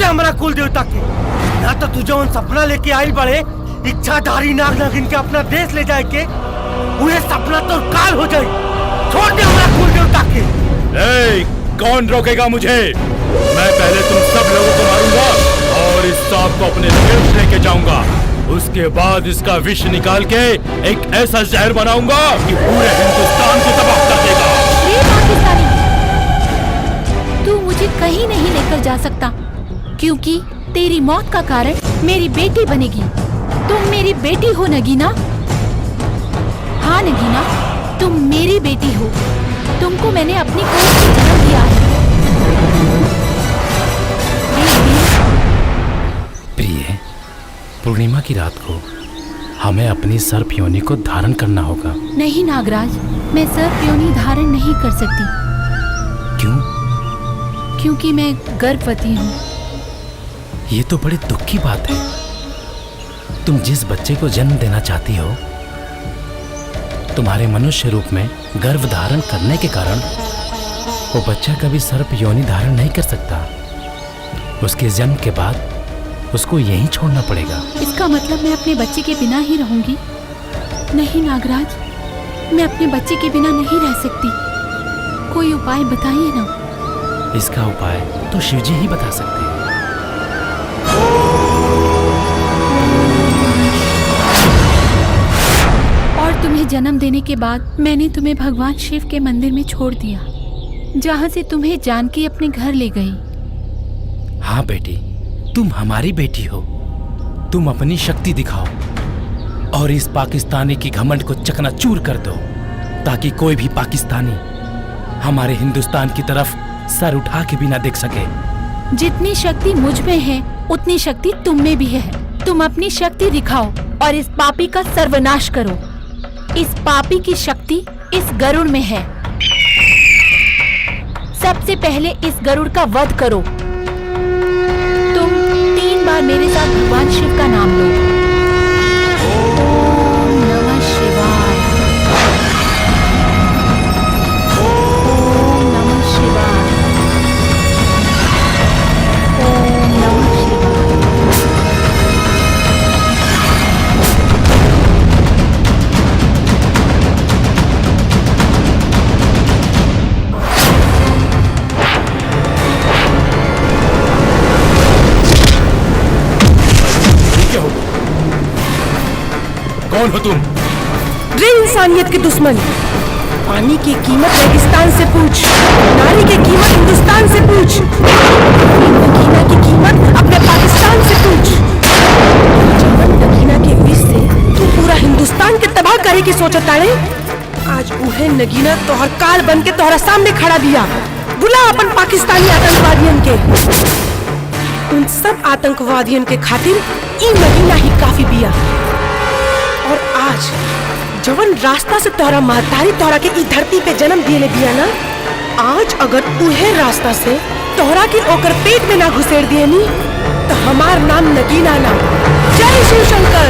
हमारा कुल देवता के। ना तो तू जौन सपना लेके आई बड़े इच्छाधारी नाग नागिन के अपना देश ले जाए के, उन्हें सपना तो काल हो जाए। छोड़ दे हमारा कुल देवता के। ए, कौन रोकेगा मुझे? मैं पहले तुम सब लोगों को मारूंगा और इस सांप को अपने पेट लेके जाऊंगा। उसके बाद इसका विष निकाल के एक ऐसा जहर बनाऊंगा कि पूरे हिंदुस्तान को तबाह कर देगा। ये पाकिस्तानी, तू मुझे कहीं नहीं लेकर जा सकता, क्योंकि तेरी मौत का कारण मेरी बेटी बनेगी। तुम मेरी बेटी हो नगीना। हाँ नगीना, तुम मेरी बेटी हो। तुमको मैंने अपनी कोख से जन्म दिया है। प्रिय, पूर्णिमा की रात को हमें अपनी सर्प योनि को धारण करना होगा। नहीं नागराज, मैं सर्प योनि धारण नहीं कर सकती। क्यों? क्योंकि मैं गर्भवती हूँ। ये तो बड़ी दुख की बात है। तुम जिस बच्चे को जन्म देना चाहती हो, तुम्हारे मनुष्य रूप में गर्भ धारण करने के कारण वो बच्चा कभी सर्प योनि धारण नहीं कर सकता। उसके जन्म के बाद उसको यहीं छोड़ना पड़ेगा। इसका मतलब मैं अपने बच्चे के बिना ही रहूंगी? नहीं नागराज, मैं अपने बच्चे के बिना नहीं रह सकती। कोई उपाय बताइए ना। इसका उपाय तो शिवजी ही बता सकते हैं। और तुम्हें जन्म देने के बाद मैंने तुम्हें भगवान शिव के मंदिर में छोड़ दिया, जहाँ से तुम्हें जानकी अपने घर ले गई। हाँ बेटी, तुम हमारी बेटी हो। तुम अपनी शक्ति दिखाओ और इस पाकिस्तानी की घमंड को चकनाचूर कर दो, ताकि कोई भी पाकिस्तानी हमारे हिंदुस्तान की तरफ सर उठा के भी ना देख सके। जितनी शक्ति मुझ में है उतनी शक्ति तुम में भी है। तुम अपनी शक्ति दिखाओ और इस पापी का सर्वनाश करो। इस पापी की शक्ति इस गरुड़ में है। सबसे पहले इस गरुड़ का वध करो। तुम 3 बार मेरे साथ भगवान शिव का नाम लो। ओम नमः शिवाय। ओम नमः शिवाय। ओम नमः शिवाय। कौन हो तुम? रे इंसानियत के दुश्मन, पानी की कीमत रेगिस्तान से पूछ, नारी की कीमत हिंदुस्तान से पूछ, नगीना की कीमत अपने पाकिस्तान से पूछ। जवन नगीना के विष से तू पूरा हिंदुस्तान के तबाह करे की सोचता है, आज उहे नगीना तोहर काल बन के तोहरा सामने खड़ा दिया। बुला अपन पाकिस्तानी आतंकवादियन के। उन सब आतंकवादियन के खातिर ई नगीना ही काफी बिया। और आज जवन रास्ता से तोहरा महतारी तोहरा के ई धरती पे जन्म दिए दिया ना, आज अगर उहे रास्ता से तोहरा के ओकर पेट में ना घुसेड़ दिए नी, तो हमार नाम नगीना ना। जय शिव शंकर।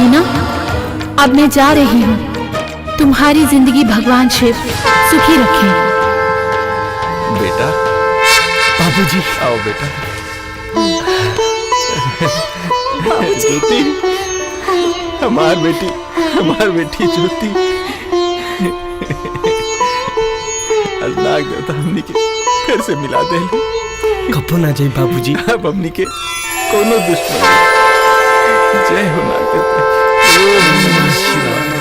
मीना, अब मैं जा रही हूँ। तुम्हारी जिंदगी भगवान शिव सुखी रखे। बेटा, बाबूजी आओ बेटा। ज्योति, हमार बेटी ज्योति। अल्लाह देवता हमनी के फिर से मिला दे। कपो ना जाई बाबूजी। अब हमनी के कोनो दुश्मन जय हो ना करता। ओम नमः शिवाय।